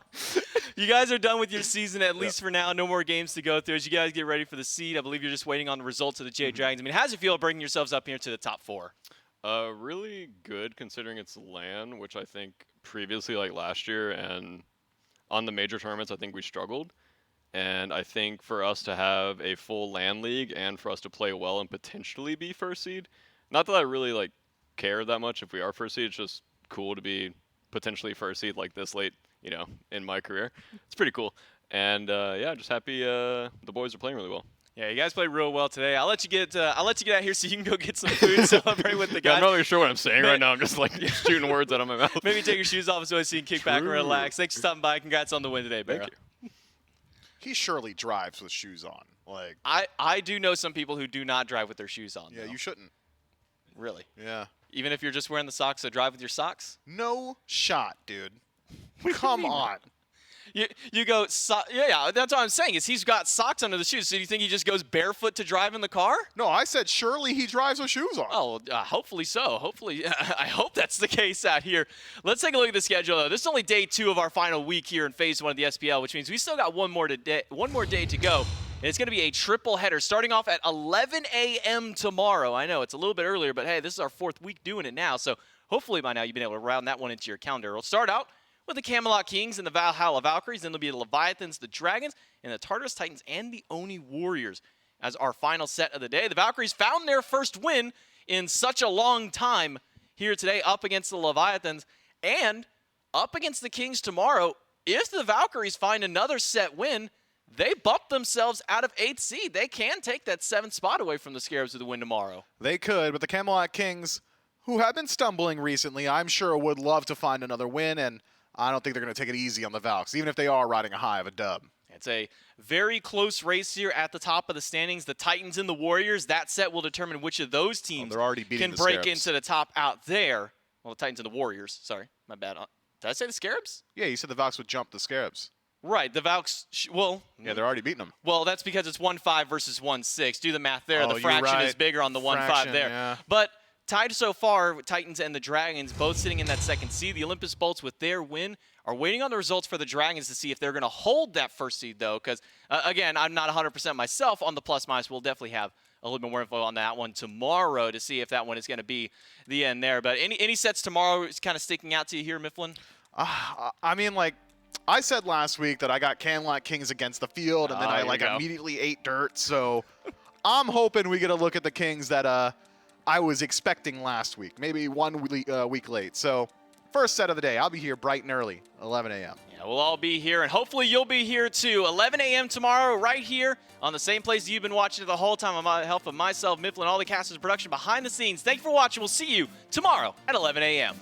You guys are done with your season, at least for now. No more games to go through. As you guys get ready for the seed, I believe you're just waiting on the results of the Jade Dragons. I mean, how does it feel bringing yourselves up here to the top 4? Really good considering it's LAN, which I think previously, like last year, and on the major tournaments, I think we struggled. And I think for us to have a full LAN league and for us to play well and potentially be first seed, not that I really like care that much if we are first seed. It's just cool to be potentially first seed like this late, you know, in my career. It's pretty cool. And yeah, just happy the boys are playing really well. Yeah, you guys played real well today. I'll let you get out here so you can go get some food, celebrate with the Yeah, guys. I'm not really sure what I'm saying right now. I'm just like shooting words out of my mouth. Maybe take your shoes off so you can kick back and True. relax. Thanks for stopping by. Congrats on the win today, Barra. Thank you. He surely drives with shoes on. Like, I do know some people who do not drive with their shoes on. yeah, though. you shouldn't. Really? Yeah. Even if you're just wearing the socks, so drive with your socks? No shot, dude. Come on. You go, yeah, that's what I'm saying, is he's got socks under the shoes. So do you think he just goes barefoot to drive in the car? No, I said surely he drives with shoes on. Oh, hopefully so. Hopefully, I hope that's the case out here. Let's take a look at the schedule, though. This is only day 2 of our final week here in Phase 1 of the SPL, which means we still got one more day to go. And it's going to be a triple header starting off at 11 a.m. tomorrow. I know it's a little bit earlier, but hey, this is our 4th week doing it now. So hopefully by now you've been able to round that one into your calendar. We'll start out with the Camelot Kings and the Valhalla Valkyries. Then there'll be the Leviathans, the Dragons, and the Tartarus Titans and the Oni Warriors as our final set of the day. The Valkyries found their first win in such a long time here today up against the Leviathans and up against the Kings tomorrow. If the Valkyries find another set win, they bump themselves out of 8th seed. They can take that 7th spot away from the Scarabs with a win tomorrow. They could, but the Camelot Kings, who have been stumbling recently, I'm sure would love to find another win, and I don't think they're going to take it easy on the Valks, even if they are riding a high of a dub. It's a very close race here at the top of the standings. The Titans and the Warriors, that set will determine which of those teams they're already beating can the break Scarabs. into the top out there. Well, the Titans and the Warriors. Sorry, my bad. Did I say the Scarabs? Yeah, you said the Valks would jump the Scarabs. Right, the Valks, Yeah, they're already beating them. well, that's because it's 1-5 versus 1-6. Do the math there. Oh, The you're fraction right. is bigger on the 1-5 Fraction, there. yeah. But tied so far, with Titans and the Dragons both sitting in that 2nd seed. The Olympus Bolts, with their win, are waiting on the results for the Dragons to see if they're going to hold that 1st seed, though, because, again, I'm not 100% myself on the plus-minus. We'll definitely have a little bit more info on that one tomorrow to see if that one is going to be the end there. But any sets tomorrow is kind of sticking out to you here, Mifflin? I mean, like, I said last week that I got Camelot Kings against the field, and then I here we go. immediately ate dirt. So I'm hoping we get a look at the Kings that I was expecting last week, maybe 1 week late. So first set of the day, I'll be here bright and early, 11 a.m. Yeah, we'll all be here, and hopefully you'll be here too. 11 a.m. tomorrow, right here on the same place you've been watching it the whole time. On my help of myself, Mifflin, all the casters, production behind the scenes. Thank you for watching. We'll see you tomorrow at 11 a.m.